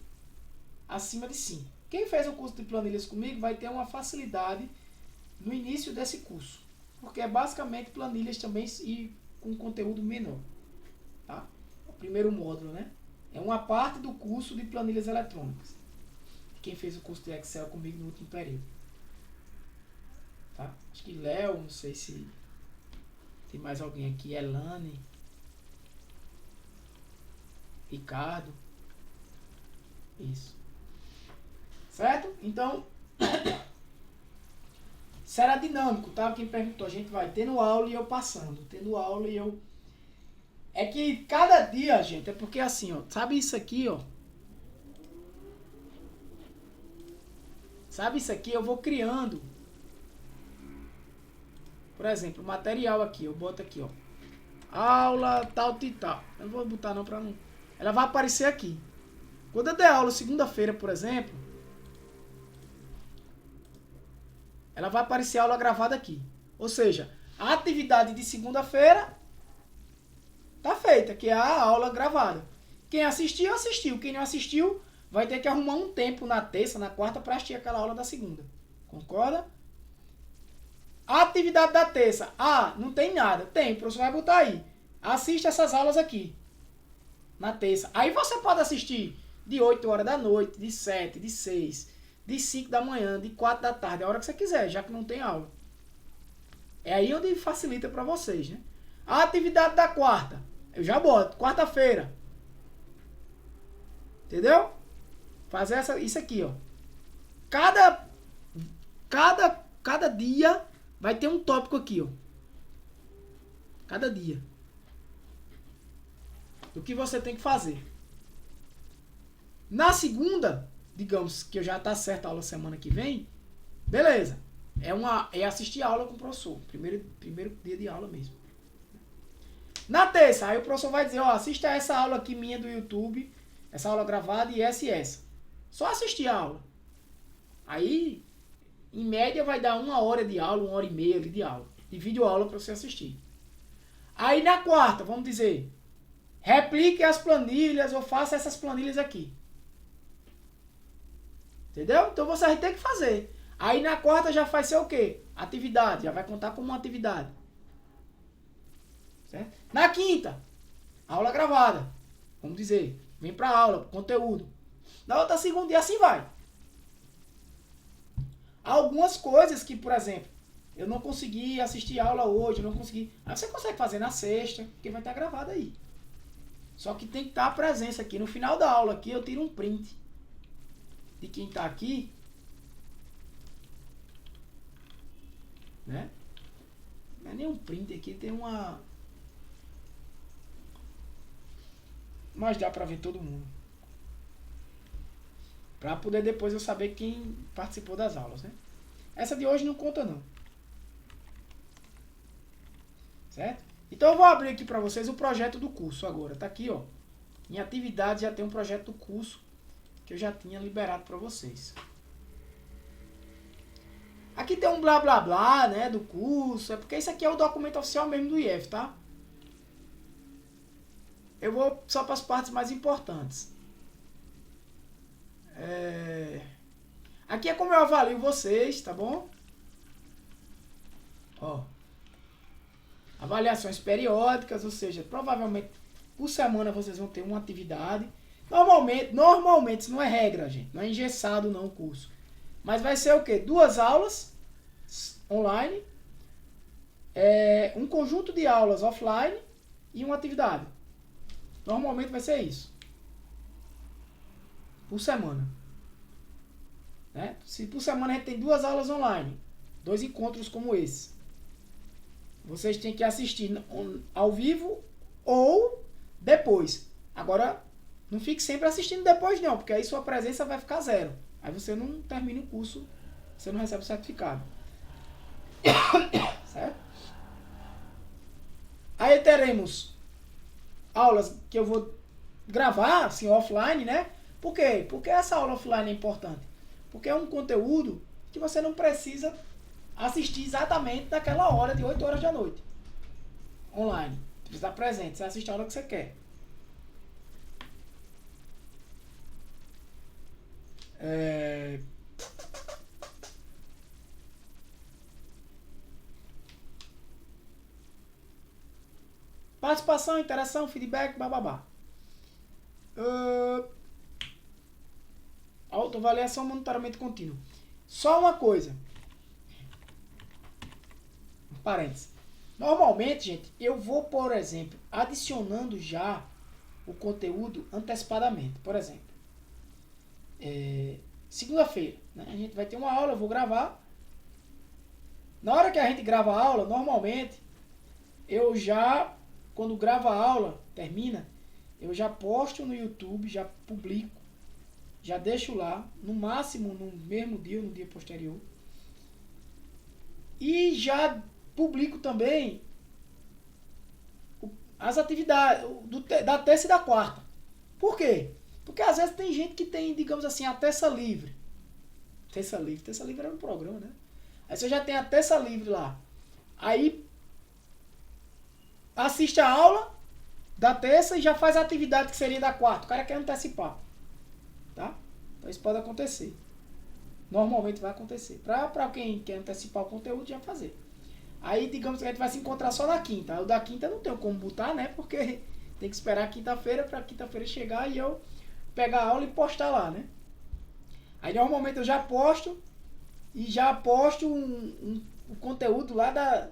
acima de 5. Quem fez o curso de planilhas comigo vai ter uma facilidade no início desse curso. Porque é basicamente planilhas também e com conteúdo menor. Tá? O primeiro módulo, né? É uma parte do curso de planilhas eletrônicas. Quem fez o curso de Excel comigo no último período. Tá? Acho que Léo, não sei se tem mais alguém aqui. Elane. Ricardo. Isso. Certo? Então, será dinâmico, tá? Quem perguntou, a gente vai tendo aula e eu passando. Tendo aula e eu... É que cada dia, gente, é porque assim, ó. Sabe isso aqui, ó? Sabe isso aqui? Eu vou criando. Por exemplo, material aqui. Eu boto aqui, ó. Aula tal e tal. Eu não vou botar não pra não... Ela vai aparecer aqui. Quando eu der aula segunda-feira, por exemplo, ela vai aparecer a aula gravada aqui. Ou seja, a atividade de segunda-feira tá feita, que é a aula gravada. Quem assistiu, assistiu. Quem não assistiu, vai ter que arrumar um tempo na terça, na quarta, para assistir aquela aula da segunda. Concorda? A atividade da terça. Ah, não tem nada. Tem, o professor vai botar aí. Assiste essas aulas aqui. Na terça. Aí você pode assistir de 8 horas da noite, de 7, de 6, de 5 da manhã, de 4 da tarde, a hora que você quiser, já que não tem aula. É aí onde facilita para vocês, né? A atividade da quarta, eu já boto, quarta-feira. Entendeu? Fazer isso aqui, ó. Cada dia vai ter um tópico aqui, ó. Cada dia. Do que você tem que fazer. Na segunda, digamos que já tá certa a aula semana que vem, beleza. É assistir a aula com o professor. Primeiro dia de aula mesmo. Na terça, aí o professor vai dizer, ó, assista essa aula aqui minha do YouTube, essa aula gravada e essa. Só assistir a aula. Aí, em média, vai dar 1 hora de aula, 1h30 ali de aula. De vídeo aula para você assistir. Aí na quarta, vamos dizer, replique as planilhas ou faça essas planilhas aqui. Entendeu? Então você vai ter que fazer. Aí na quarta já vai ser o quê? Atividade. Já vai contar como uma atividade. Certo? Na quinta, aula gravada. Vamos dizer, vem pra aula, conteúdo. Na outra segunda e assim vai. Algumas coisas que, por exemplo, eu não consegui assistir aula hoje, não consegui. Aí você consegue fazer na sexta, porque vai estar gravado aí. Só que tem que estar a presença aqui. No final da aula aqui eu tiro um print de quem está aqui, né? Não é nem um print aqui, tem uma... Mas dá para ver todo mundo. Para poder depois eu saber quem participou das aulas, né? Essa de hoje não conta não. Certo? Então eu vou abrir aqui para vocês o projeto do curso agora. Tá aqui, ó. Em atividade já tem um projeto do curso que eu já tinha liberado para vocês. Aqui tem um blá blá blá, né, do curso. É porque isso aqui é o documento oficial mesmo do IF, tá? Eu vou só para as partes mais importantes. Aqui é como eu avalio vocês, tá bom? Ó. Avaliações periódicas, ou seja, provavelmente por semana vocês vão ter uma atividade. Normalmente, isso não é regra, gente. Não é engessado não o curso. Mas vai ser o quê? 2 aulas online, um conjunto de aulas offline e uma atividade. Normalmente vai ser isso. por semana. Né? Se por semana a gente tem 2 aulas online, 2 encontros como esse, vocês têm que assistir ao vivo ou depois. Agora, não fique sempre assistindo depois não, porque aí sua presença vai ficar 0. Aí você não termina o curso, você não recebe o certificado. Certo? Aí teremos aulas que eu vou gravar, assim, offline, né? Por quê? Porque essa aula offline é importante. Porque é um conteúdo que você não precisa assistir exatamente naquela hora de 8 horas da noite. Online. Precisa estar presente. Você assiste a hora que você quer. Participação, interação, feedback, bababá. Autoavaliação, monitoramento contínuo. Só uma coisa. Parênteses. Normalmente, gente, eu vou, por exemplo, adicionando já o conteúdo antecipadamente. Por exemplo, segunda-feira, né, a gente vai ter uma aula, eu vou gravar. Na hora que a gente grava a aula, normalmente, eu já, quando gravo a aula, termina, eu já posto no YouTube, já publico, já deixo lá, no máximo no mesmo dia, no dia posterior. E já publico também as atividades da terça e da quarta. Por quê? Porque às vezes tem gente que tem, digamos assim, a terça livre. Terça livre era um programa, né? Aí você já tem a terça livre lá. Aí assiste a aula da terça e já faz a atividade que seria da quarta. O cara quer antecipar. Tá? Então isso pode acontecer. Normalmente vai acontecer. Para quem quer antecipar o conteúdo, já fazer. Aí, digamos que a gente vai se encontrar só na quinta. O da quinta não tem como botar, né? Porque tem que esperar a quinta-feira para quinta-feira chegar e eu pegar a aula e postar lá, né? Aí, normalmente, eu já posto e já posto o conteúdo lá da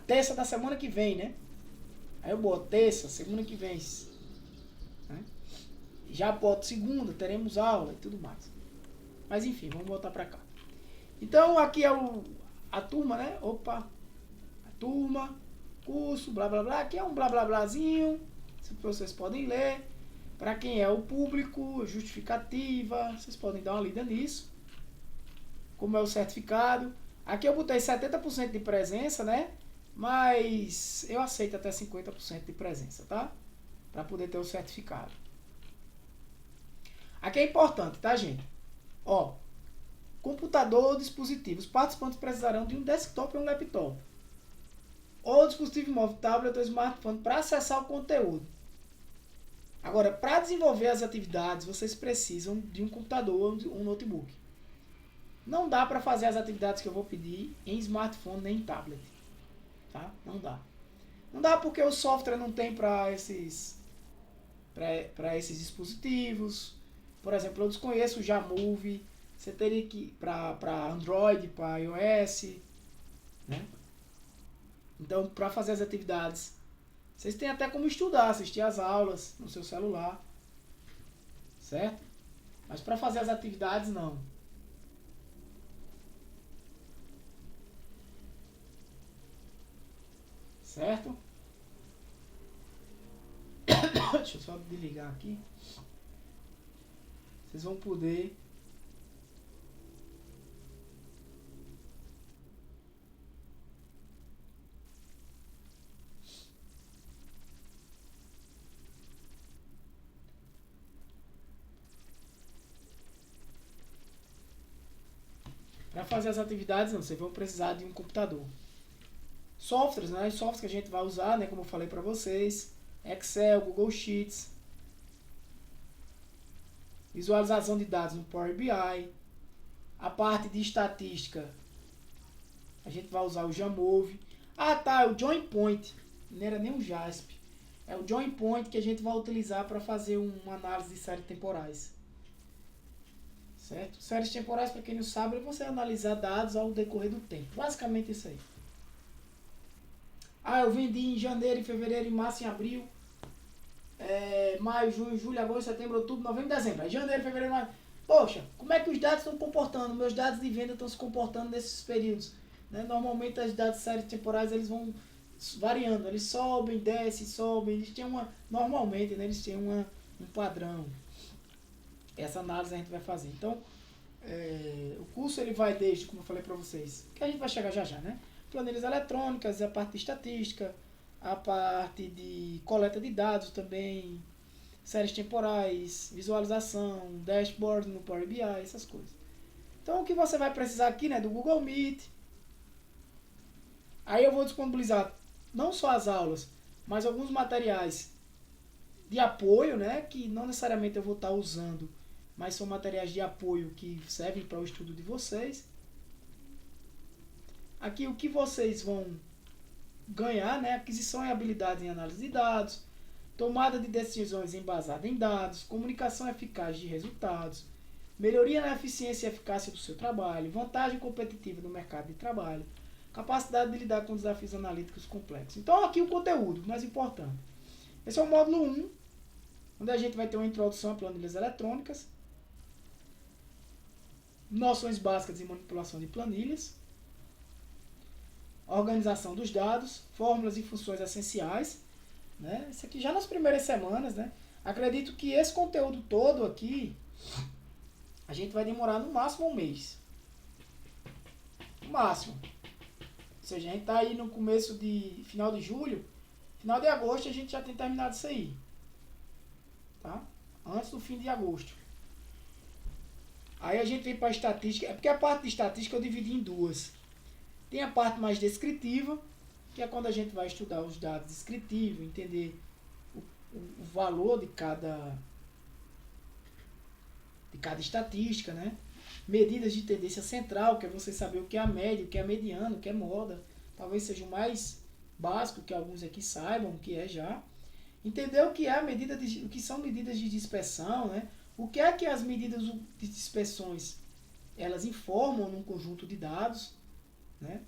terça da semana que vem, né? Aí eu boto terça, semana que vem. Né? Já boto segunda, teremos aula e tudo mais. Mas, enfim, vamos voltar para cá. Então, aqui é a turma, né? Opa, a turma, curso, blá blá blá. Aqui é um blá blá blázinho, que vocês podem ler. Para quem é o público, justificativa, vocês podem dar uma lida nisso. Como é o certificado. Aqui eu botei 70% de presença, né? Mas eu aceito até 50% de presença, tá? Para poder ter o certificado. Aqui é importante, tá, gente? Ó, computador ou dispositivo. Os participantes precisarão de um desktop ou um laptop. Ou dispositivo móvel, tablet ou smartphone para acessar o conteúdo. Agora, para desenvolver as atividades, vocês precisam de um computador ou um notebook. Não dá para fazer as atividades que eu vou pedir em smartphone nem em tablet. Tá? Não dá. Não dá porque o software não tem para esses dispositivos. Por exemplo, eu desconheço o Jamove. Você teria que para Android, para iOS, né? Então, para fazer as atividades, vocês têm até como estudar, assistir as aulas no seu celular, certo? Mas para fazer as atividades, não. Certo? Deixa eu só desligar aqui. Vocês vão poder para fazer as atividades, não, vocês vão precisar de um computador. Softwares, né? Os softwares que a gente vai usar, né? Como eu falei para vocês, Excel, Google Sheets, visualização de dados no Power BI, a parte de estatística, a gente vai usar o Jamove. Ah, tá, o Join Point, não era nem o JASP, é o Join Point que a gente vai utilizar para fazer uma análise de séries temporais. Certo? Séries temporais, para quem não sabe, é você analisar dados ao decorrer do tempo. Basicamente isso aí. Ah, eu vendi em janeiro, em fevereiro, em março, em abril. maio, junho, julho, agosto, setembro, outubro, novembro, dezembro. Aí janeiro, fevereiro, março. Poxa, como é que os dados estão comportando? Meus dados de venda estão se comportando nesses períodos. Né? Normalmente as dados de séries temporais eles vão variando. Eles sobem, descem, sobem. Eles têm uma. Normalmente, né, eles têm um padrão. Essa análise a gente vai fazer. Então, o curso ele vai desde, como eu falei para vocês, que a gente vai chegar já já, né? Planilhas eletrônicas, a parte de estatística, a parte de coleta de dados também, séries temporais, visualização, dashboard no Power BI, essas coisas. Então o que você vai precisar aqui, né, do Google Meet. Aí eu vou disponibilizar não só as aulas, mas alguns materiais de apoio, né, que não necessariamente eu vou estar usando, mas são materiais de apoio que servem para o estudo de vocês. Aqui o que vocês vão ganhar, né, aquisição e habilidades em análise de dados, tomada de decisões embasada em dados, comunicação eficaz de resultados, melhoria na eficiência e eficácia do seu trabalho, vantagem competitiva no mercado de trabalho, capacidade de lidar com desafios analíticos complexos. Então aqui o conteúdo mais importante. Esse é o módulo 1, onde a gente vai ter uma introdução a planilhas eletrônicas, noções básicas de manipulação de planilhas, organização dos dados, fórmulas e funções essenciais, né? Isso aqui já nas primeiras semanas, né? Acredito que esse conteúdo todo aqui a gente vai demorar no máximo um mês. No máximo. Ou seja, a gente está aí no começo de final de julho, final de agosto a gente já tem terminado isso aí. Tá? Antes do fim de agosto. Aí a gente vem para a estatística, é porque a parte de estatística eu dividi em duas. Tem a parte mais descritiva, que é quando a gente vai estudar os dados descritivos, entender o valor de cada estatística, né? Medidas de tendência central, que é você saber o que é a média, o que é a mediana, o que é moda. Talvez seja o mais básico que alguns aqui saibam, o que é já. Entender o que é a medida o que são medidas de dispersão, né? O que é que as medidas de dispersões elas informam num conjunto de dados, né?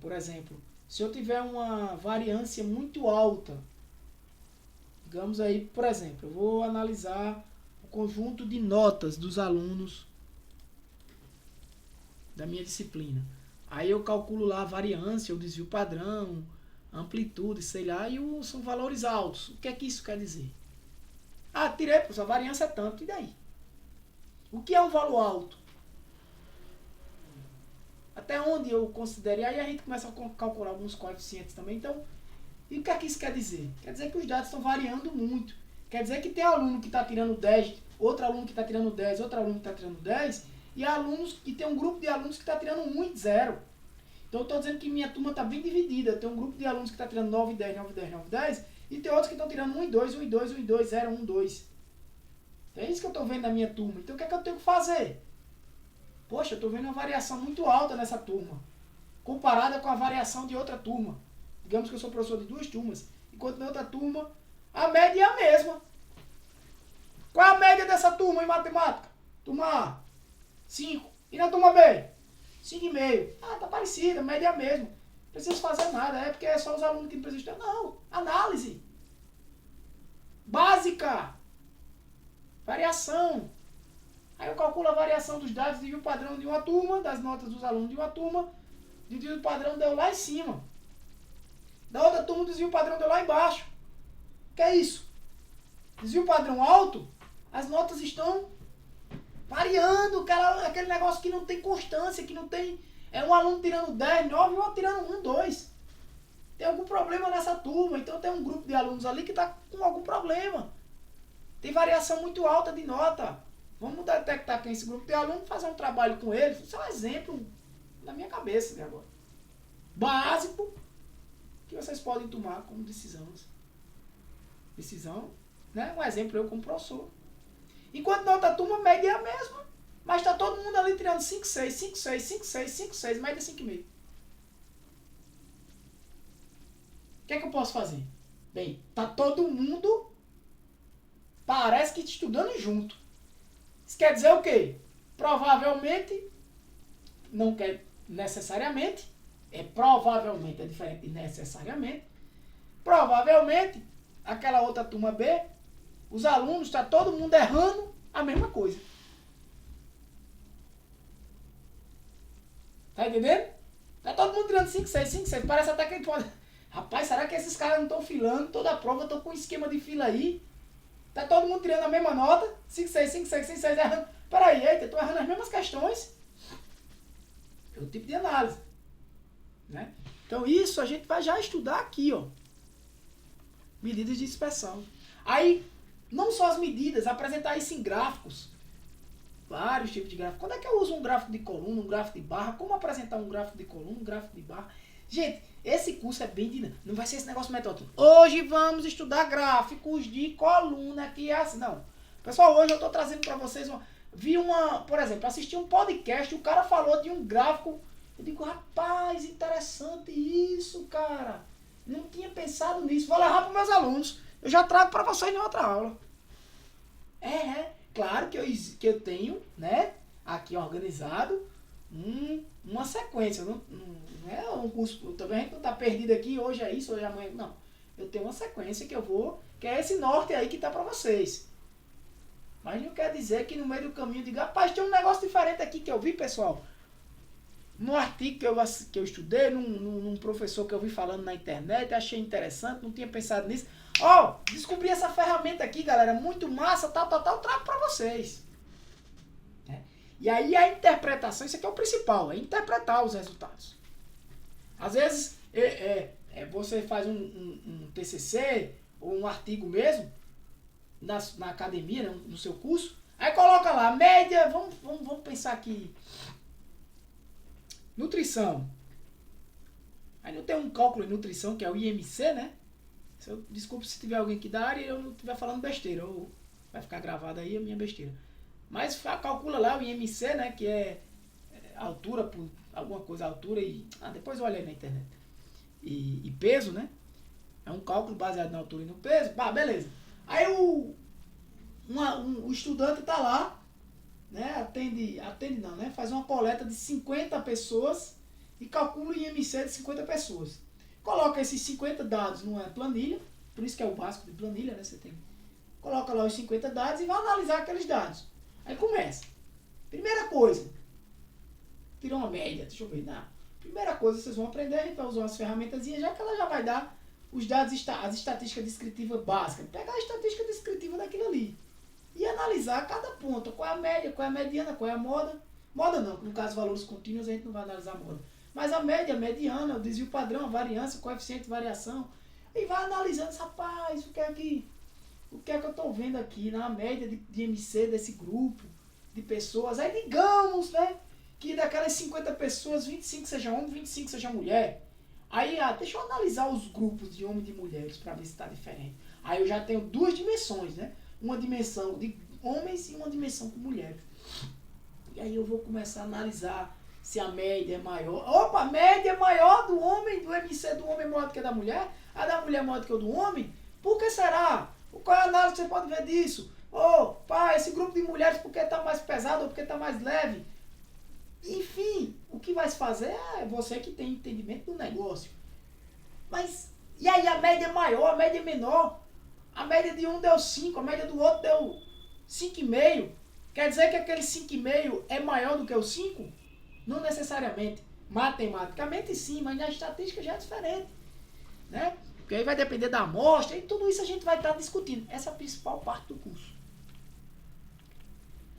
Por exemplo, se eu tiver uma variância muito alta, digamos aí, por exemplo, eu vou analisar o conjunto de notas dos alunos da minha disciplina. Aí eu calculo lá a variância, o desvio padrão, a amplitude, sei lá, e são valores altos. O que é que isso quer dizer? Ah, tirei, a variância é tanto, e daí? O que é um valor alto? Até onde eu considero? E aí a gente começa a calcular alguns coeficientes também. Então, e o que é que isso quer dizer? Quer dizer que os dados estão variando muito. Quer dizer que tem aluno que está tirando 10, outro aluno que está tirando 10, outro aluno que está tirando 10, e tem um grupo de alunos que está tirando 1 e 0. Então eu estou dizendo que minha turma está bem dividida. Tem um grupo de alunos que está tirando 9 e 10, 9 e 10, 9 e 10, e tem outros que estão tirando 1 e 2, 1 e 2, 1 e 2, 0, 1, 2. É isso que eu estou vendo na minha turma. Então o que é que eu tenho que fazer? Poxa, eu estou vendo uma variação muito alta nessa turma, comparada com a variação de outra turma. Digamos que eu sou professor de 2 turmas, enquanto na outra turma a média é a mesma. Qual é a média dessa turma em matemática? Turma A, 5. E na turma B? 5,5. Ah, tá parecida, a média é a mesma. Não preciso fazer nada, é porque é só os alunos que não precisam estudar. Não, análise básica, variação. Aí eu calculo a variação dos dados, divido o padrão de uma turma, das notas dos alunos de uma turma, divido o padrão deu lá em cima. Da outra turma, desvio padrão deu lá embaixo. O que é isso? Desvio padrão alto, as notas estão variando, aquele negócio que não tem constância, que não tem... É um aluno tirando 10, 9 e outro tirando 1, 2. Tem algum problema nessa turma, então tem um grupo de alunos ali que está com algum problema. Tem variação muito alta de nota. Vamos detectar quem é esse grupo de alunos, fazer um trabalho com eles. Isso é um exemplo na minha cabeça de agora. Básico, que vocês podem tomar como decisão, né? Um exemplo eu como professor. Enquanto na outra turma, a média é a mesma, mas está todo mundo ali tirando 5, 6, 5, 6, 5, 6, 5, 6, média 5,5. O que é que eu posso fazer? Bem, tá todo mundo, parece que estudando junto. Isso quer dizer o quê? Provavelmente, não quer necessariamente, provavelmente, é diferente de necessariamente, provavelmente aquela outra turma B, os alunos, tá todo mundo errando a mesma coisa. Tá entendendo? Tá todo mundo tirando 5, 6, 5, 6. Parece até que ele pode... Rapaz, será que esses caras não estão filando toda a prova? Estão com um esquema de fila aí. Tá todo mundo tirando a mesma nota. 5, 6, 5, 6, 5, 6, errando. Peraí, eita, tô errando as mesmas questões. É o tipo de análise. Né? Então isso a gente vai já estudar aqui, ó. Medidas de inspeção. Aí, não só as medidas, apresentar isso em gráficos. Vários tipos de gráficos. Quando é que eu uso um gráfico de coluna, um gráfico de barra? Como apresentar um gráfico de coluna, um gráfico de barra? Gente, esse curso é bem dinâmico. Não vai ser esse negócio metódico. Hoje vamos estudar gráficos de coluna que é assim. Não. Pessoal, hoje eu estou trazendo para vocês por exemplo, assisti um podcast, o cara falou de um gráfico. Eu digo, rapaz, interessante isso, cara. Não tinha pensado nisso. Vou levar para meus alunos. Eu já trago para vocês em outra aula. Claro que eu tenho, né, aqui organizado uma sequência. Não é um curso, também a gente não está perdido aqui, hoje é isso, hoje é amanhã. Não. Eu tenho uma sequência que é esse norte aí que está para vocês. Mas não quer dizer que no meio do caminho diga, rapaz, tem um negócio diferente aqui que eu vi, pessoal. Num artigo que eu estudei, num professor que eu vi falando na internet, achei interessante, não tinha pensado nisso. Descobri essa ferramenta aqui, galera, muito massa, tal, trago para vocês. E aí a interpretação, isso aqui é o principal, é interpretar os resultados. Às vezes, você faz um TCC, ou um artigo mesmo, na academia, né, no seu curso, aí coloca lá, média, vamos pensar aqui, nutrição. Aí não tem um cálculo de nutrição, que é o IMC, né? Desculpe se tiver alguém aqui da área e eu não estiver falando besteira, ou vai ficar gravado aí a minha besteira. Mas calcula lá o IMC, né? Que é altura por alguma coisa, altura e... depois eu olhei na internet. E peso, né? É um cálculo baseado na altura e no peso. Beleza. Aí o estudante tá lá, né? Atende não, né? Faz uma coleta de 50 pessoas e calcula o IMC de 50 pessoas. Coloca esses 50 dados numa planilha, por isso que é o básico de planilha, né? Você coloca lá os 50 dados e vai analisar aqueles dados. Aí começa. Primeira coisa, tirou uma média, deixa eu ver. Primeira coisa, vocês vão aprender, a gente vai usar umas ferramentazinhas, já que ela já vai dar os dados, as estatísticas descritivas básicas. Pegar a estatística descritiva daquilo ali. E analisar cada ponto. Qual é a média, qual é a mediana, qual é a moda. Moda não, no caso valores contínuos a gente não vai analisar a moda. Mas a média, a mediana, o desvio padrão, a variância, o coeficiente de variação. E vai analisando, rapaz, o que é que eu estou vendo aqui na média de MC desse grupo de pessoas. Aí digamos, né, que daquelas 50 pessoas, 25 seja homem, 25 seja mulher. Aí, deixa eu analisar os grupos de homens e de mulheres para ver se está diferente. Aí eu já tenho duas dimensões, né? Uma dimensão de homens e uma dimensão com mulheres. E aí eu vou começar a analisar se a média é maior. Opa, a média é maior do homem, do MC do homem é maior do que a da mulher? A da mulher é maior do que a do homem? Por que será? Qual é a análise que você pode ver disso? Esse grupo de mulheres porque está mais pesado ou porque está mais leve? Enfim, o que vai se fazer é você que tem entendimento do negócio. Mas, e aí a média é maior, a média é menor? A média de um deu 5, a média do outro deu 5,5. Quer dizer que aquele 5,5 é maior do que o 5? Não necessariamente. Matematicamente sim, mas na estatística já é diferente. Né? Porque aí vai depender da amostra e tudo isso a gente vai estar discutindo. Essa é a principal parte do curso.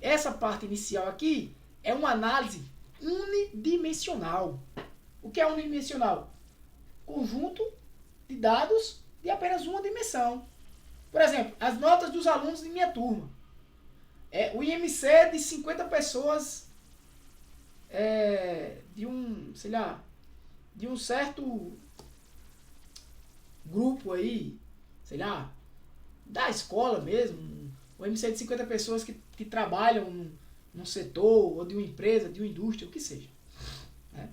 Essa parte inicial aqui é uma análise unidimensional. O que é unidimensional? Conjunto de dados de apenas uma dimensão. Por exemplo, as notas dos alunos de minha turma. O IMC de 50 pessoas de um certo grupo aí, da escola mesmo, o IMC de 50 pessoas que trabalham num setor, ou de uma empresa, de uma indústria, o que seja. Né?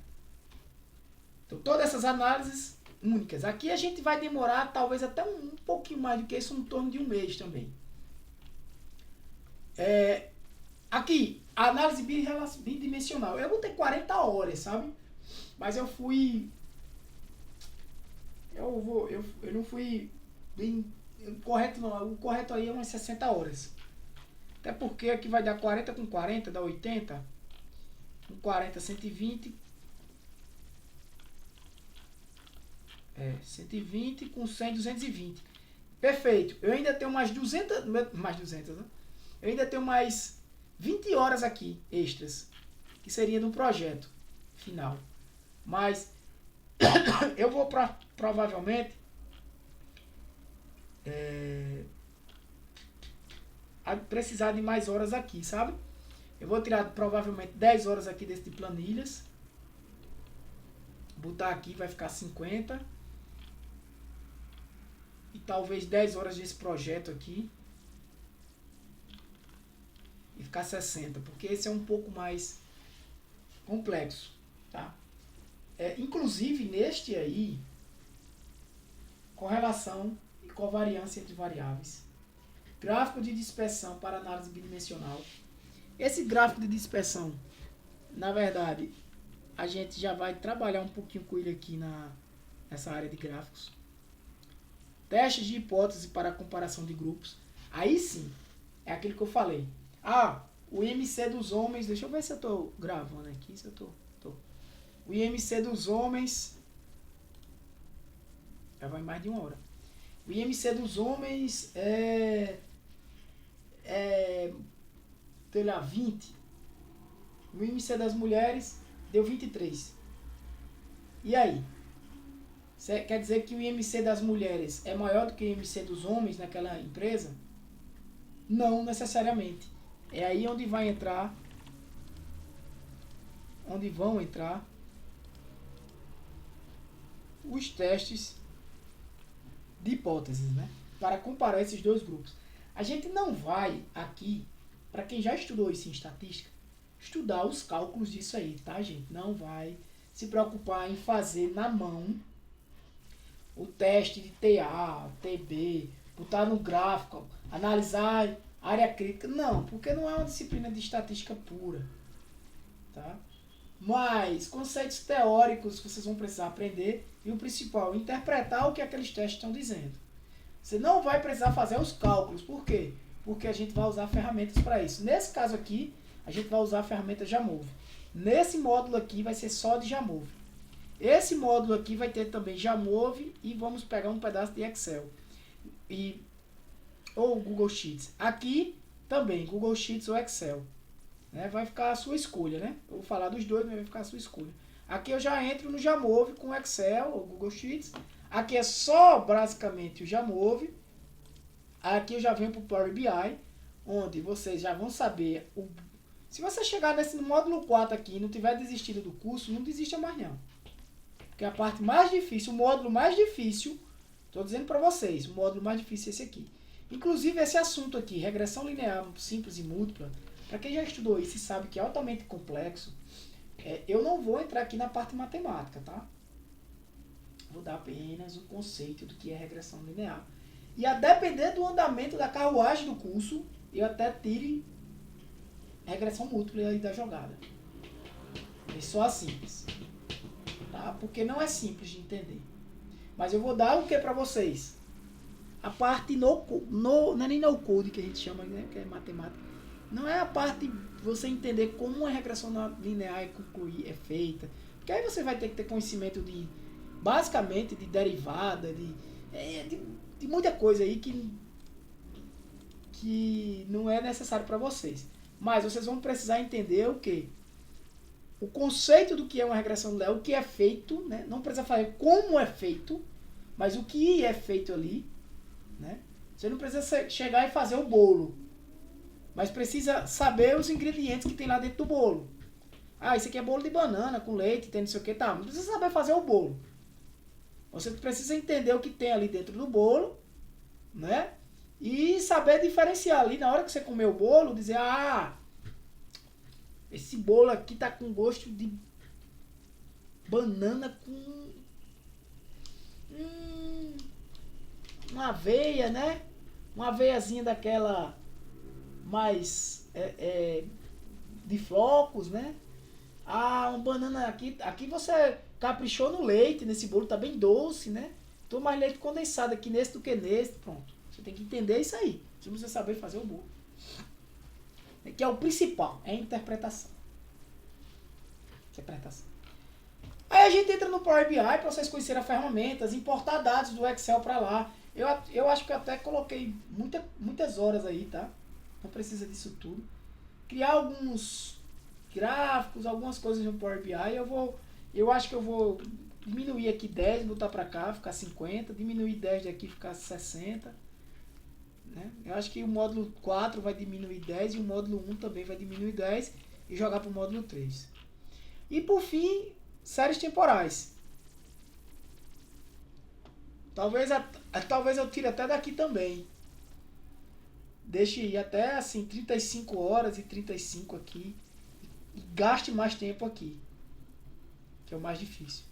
Então, todas essas análises únicas. Aqui a gente vai demorar talvez até um pouquinho mais do que isso, em torno de um mês também. Aqui, a análise bidimensional. Eu vou ter 40 horas, sabe? Mas eu fui... Eu não fui bem... O correto não, o correto aí é umas 60 horas. Até porque aqui vai dar 40 com 40, dá 80. Com 40, 120. 120 com 100, 220. Perfeito. Eu ainda tenho mais 200, né? Eu ainda tenho mais 20 horas aqui extras, que seria do projeto final. Mas eu vou provavelmente precisar de mais horas aqui, sabe? Eu vou tirar provavelmente 10 horas aqui desse de planilhas. Botar aqui vai ficar 50. E talvez 10 horas desse projeto aqui. E ficar 60. Porque esse é um pouco mais complexo. Tá? Inclusive neste aí, correlação e covariância entre variáveis. Gráfico de dispersão para análise bidimensional. Esse gráfico de dispersão, na verdade, a gente já vai trabalhar um pouquinho com ele aqui nessa área de gráficos. Testes de hipótese para comparação de grupos. Aí sim, é aquilo que eu falei. O IMC dos homens, deixa eu ver se eu estou gravando aqui, se eu tô. O IMC dos homens, já vai mais de 1 hora. O IMC dos homens deu lá 20. O IMC das mulheres deu 23. E aí? Quer dizer que o IMC das mulheres é maior do que o IMC dos homens naquela empresa? Não necessariamente. É aí onde vão entrar os testes de hipóteses, né? Para comparar esses dois grupos. A gente não vai aqui, para quem já estudou isso em estatística, estudar os cálculos disso aí, tá, gente? Não vai se preocupar em fazer na mão o teste de TA, TB, botar no gráfico, analisar área crítica. Não, porque não é uma disciplina de estatística pura, tá? Mas conceitos teóricos que vocês vão precisar aprender e o principal, interpretar o que aqueles testes estão dizendo. Você não vai precisar fazer os cálculos. Por quê? Porque a gente vai usar ferramentas para isso. Nesse caso aqui, a gente vai usar a ferramenta Jamove. Nesse módulo aqui vai ser só de Jamove. Esse módulo aqui vai ter também Jamove e vamos pegar um pedaço de Excel. Ou Google Sheets. Aqui também, Google Sheets ou Excel. Né? Vai ficar a sua escolha, né? Eu vou falar dos dois, mas vai ficar a sua escolha. Aqui eu já entro no Jamove com Excel ou Google Sheets. Aqui é só basicamente o Jamove. Aqui eu já venho para o Power BI, onde vocês já vão saber. Se você chegar no módulo 4 aqui e não tiver desistido do curso, não desista mais não. Porque a parte mais difícil, o módulo mais difícil, estou dizendo para vocês, o módulo mais difícil é esse aqui. Inclusive esse assunto aqui, regressão linear simples e múltipla, para quem já estudou isso e sabe que é altamente complexo, eu não vou entrar aqui na parte matemática, tá? Vou dar apenas o conceito do que é regressão linear. E a depender do andamento da carruagem do curso, eu até tire regressão múltipla aí da jogada. É só a simples. Tá? Porque não é simples de entender. Mas eu vou dar o que para vocês? A parte não é nem no code que a gente chama, né? Que é matemática. Não é a parte de você entender como uma regressão linear é feita. Porque aí você vai ter que ter conhecimento basicamente de derivada, de muita coisa aí que não é necessário para vocês. Mas vocês vão precisar entender o quê? O conceito do que é uma regressão linear, o que é feito, né? Não precisa falar como é feito, mas o que é feito ali, né? Você não precisa chegar e fazer o bolo, mas precisa saber os ingredientes que tem lá dentro do bolo. Isso aqui é bolo de banana com leite, tem não sei o que, tá? Não precisa saber fazer o bolo. Você precisa entender o que tem ali dentro do bolo, né? E saber diferenciar ali na hora que você comer o bolo, dizer, esse bolo aqui tá com gosto de banana com uma aveia, né? Uma aveiazinha daquela mais de flocos, né? Uma banana aqui você caprichou no leite, nesse bolo tá bem doce, né? Tô mais leite condensado aqui nesse do que nesse, pronto. Você tem que entender isso aí. Você precisa saber fazer o bolo. Que é o principal, é a interpretação. Interpretação. Aí a gente entra no Power BI para vocês conhecerem as ferramentas, importar dados do Excel para lá. Eu acho que eu até coloquei muitas horas aí, tá? Não precisa disso tudo. Criar alguns gráficos, algumas coisas no Power BI. Eu acho que eu vou diminuir aqui 10, botar para cá, ficar 50, diminuir 10 daqui, ficar 60. Né? Eu acho que o módulo 4 vai diminuir 10 e o módulo 1 também vai diminuir 10 e jogar para o módulo 3. E por fim, séries temporais. Talvez eu tire até daqui também. Deixe ir até assim 35 horas e 35 aqui. E gaste mais tempo aqui. Que é o mais difícil.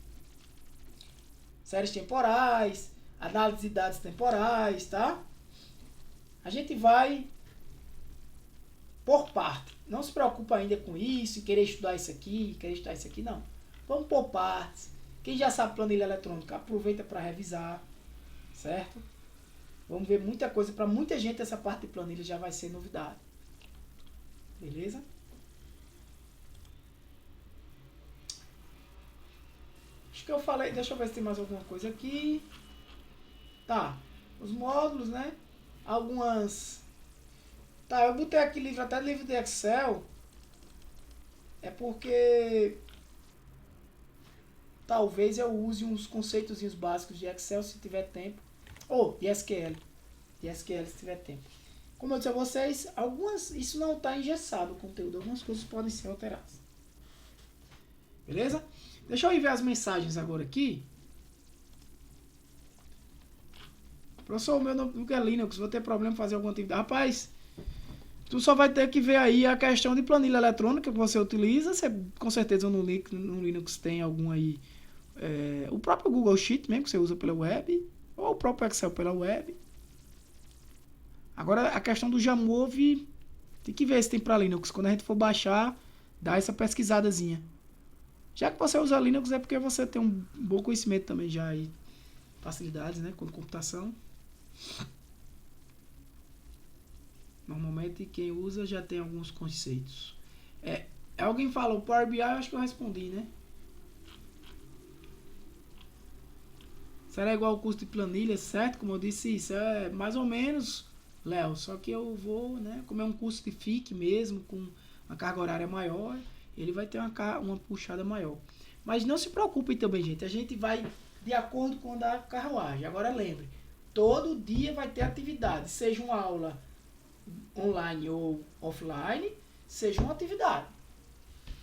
Séries temporais, análise de dados temporais, tá? A gente vai por parte. Não se preocupa ainda com isso, querer estudar isso aqui, querer estudar isso aqui, não. Vamos por partes. Quem já sabe planilha eletrônica, aproveita para revisar, certo? Vamos ver muita coisa. Para muita gente essa parte de planilha já vai ser novidade. Beleza? Acho que eu falei, deixa eu ver se tem mais alguma coisa aqui. Tá, os módulos, né? Algumas... Tá, eu botei aqui livro, até livro de Excel. É porque... Talvez eu use uns conceitozinhos básicos de Excel se tiver tempo. Ou de SQL. De SQL se tiver tempo. Como eu disse a vocês, isso não está engessado o conteúdo. Algumas coisas podem ser alteradas. Beleza? Deixa eu ir ver as mensagens agora aqui. Professor, o meu nome é Linux, vou ter problema em fazer alguma atividade. Rapaz, tu só vai ter que ver aí a questão de planilha eletrônica que você utiliza. Você, com certeza no Linux tem algum aí. O próprio Google Sheet mesmo que você usa pela web. Ou o próprio Excel pela web. Agora a questão do Jamove, tem que ver se tem para Linux. Quando a gente for baixar, dá essa pesquisadazinha. Já que você usa Linux é porque você tem um bom conhecimento também já aí. Facilidades, né? Com computação. Normalmente quem usa já tem alguns conceitos. Alguém falou Power BI, eu acho que eu respondi, né? Será igual o custo de planilha, certo? Como eu disse, isso é mais ou menos, Léo. Só que eu vou, né? Como é um custo de FIC mesmo, com uma carga horária maior, ele vai ter uma puxada maior. Mas não se preocupem também, gente. A gente vai de acordo com a carruagem. Agora lembre, todo dia vai ter atividade. Seja uma aula online ou offline, seja uma atividade,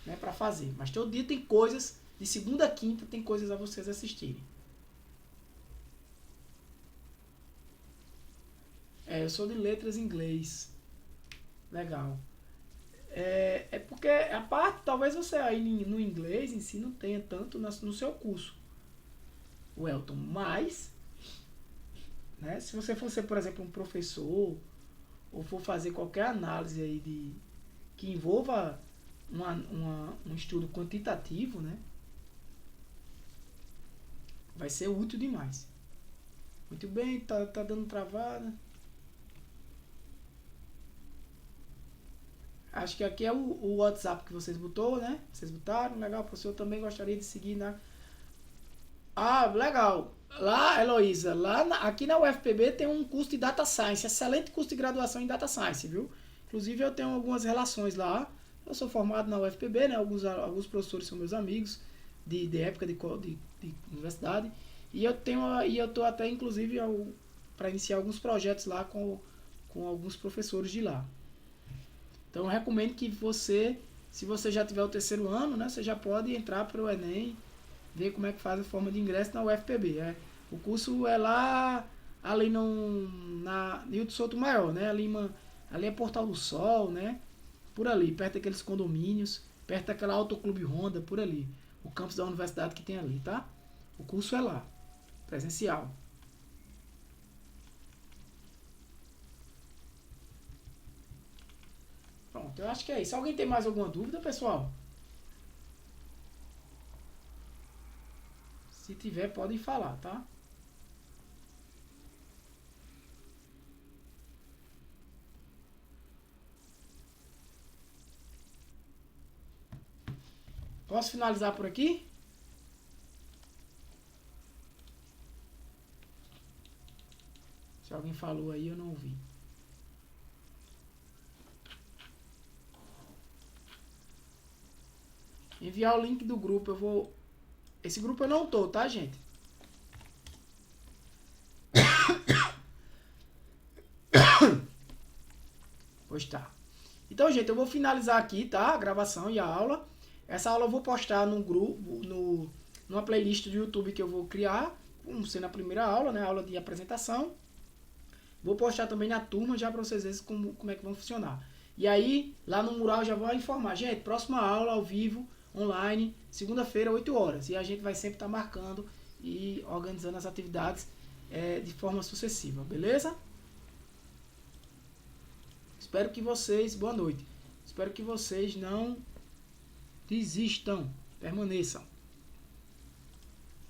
né, para fazer. Mas todo dia tem coisas, de segunda a quinta tem coisas a vocês assistirem. Eu sou de letras em inglês. Legal. Porque a parte, talvez você aí no inglês em si não tenha tanto no seu curso, o Elton, mas, né, se você for ser, por exemplo, um professor, ou for fazer qualquer análise aí que envolva um estudo quantitativo, né, vai ser útil demais. Muito bem, tá dando travada. Acho que aqui é o WhatsApp que vocês botou, né? Vocês botaram, legal. Professor, eu também gostaria de seguir na... Ah, legal. Lá, Heloísa, aqui na UFPB tem um curso de Data Science, excelente curso de graduação em Data Science, viu? Inclusive eu tenho algumas relações lá. Eu sou formado na UFPB, né? Alguns professores são meus amigos de época de universidade. E eu tô até, inclusive, para iniciar alguns projetos lá com alguns professores de lá. Então eu recomendo que você, se você já tiver o terceiro ano, né, você já pode entrar para o Enem, ver como é que faz a forma de ingresso na UFPB. O curso é lá ali na Nilton Souto Maior, né? Ali é Portal do Sol, né? Por ali, perto daqueles condomínios, perto daquela Autoclube Honda, por ali. O campus da universidade que tem ali, tá? O curso é lá, presencial. Pronto, eu acho que é isso. Alguém tem mais alguma dúvida, pessoal? Se tiver, podem falar, tá? Posso finalizar por aqui? Se alguém falou aí, eu não ouvi. Enviar o link do grupo, eu vou... Esse grupo eu não tô, tá, gente? Pois tá. Então, gente, eu vou finalizar aqui, tá? A gravação e a aula. Essa aula eu vou postar no grupo, numa playlist do YouTube que eu vou criar, como sendo a primeira aula, né? A aula de apresentação. Vou postar também na turma já para vocês verem como é que vão funcionar. E aí, lá no mural já vou informar. Gente, próxima aula ao vivo, online, segunda-feira, 8 horas. E a gente vai sempre estar marcando e organizando as atividades de forma sucessiva, beleza? Espero que vocês... Boa noite. Espero que vocês não desistam. Permaneçam.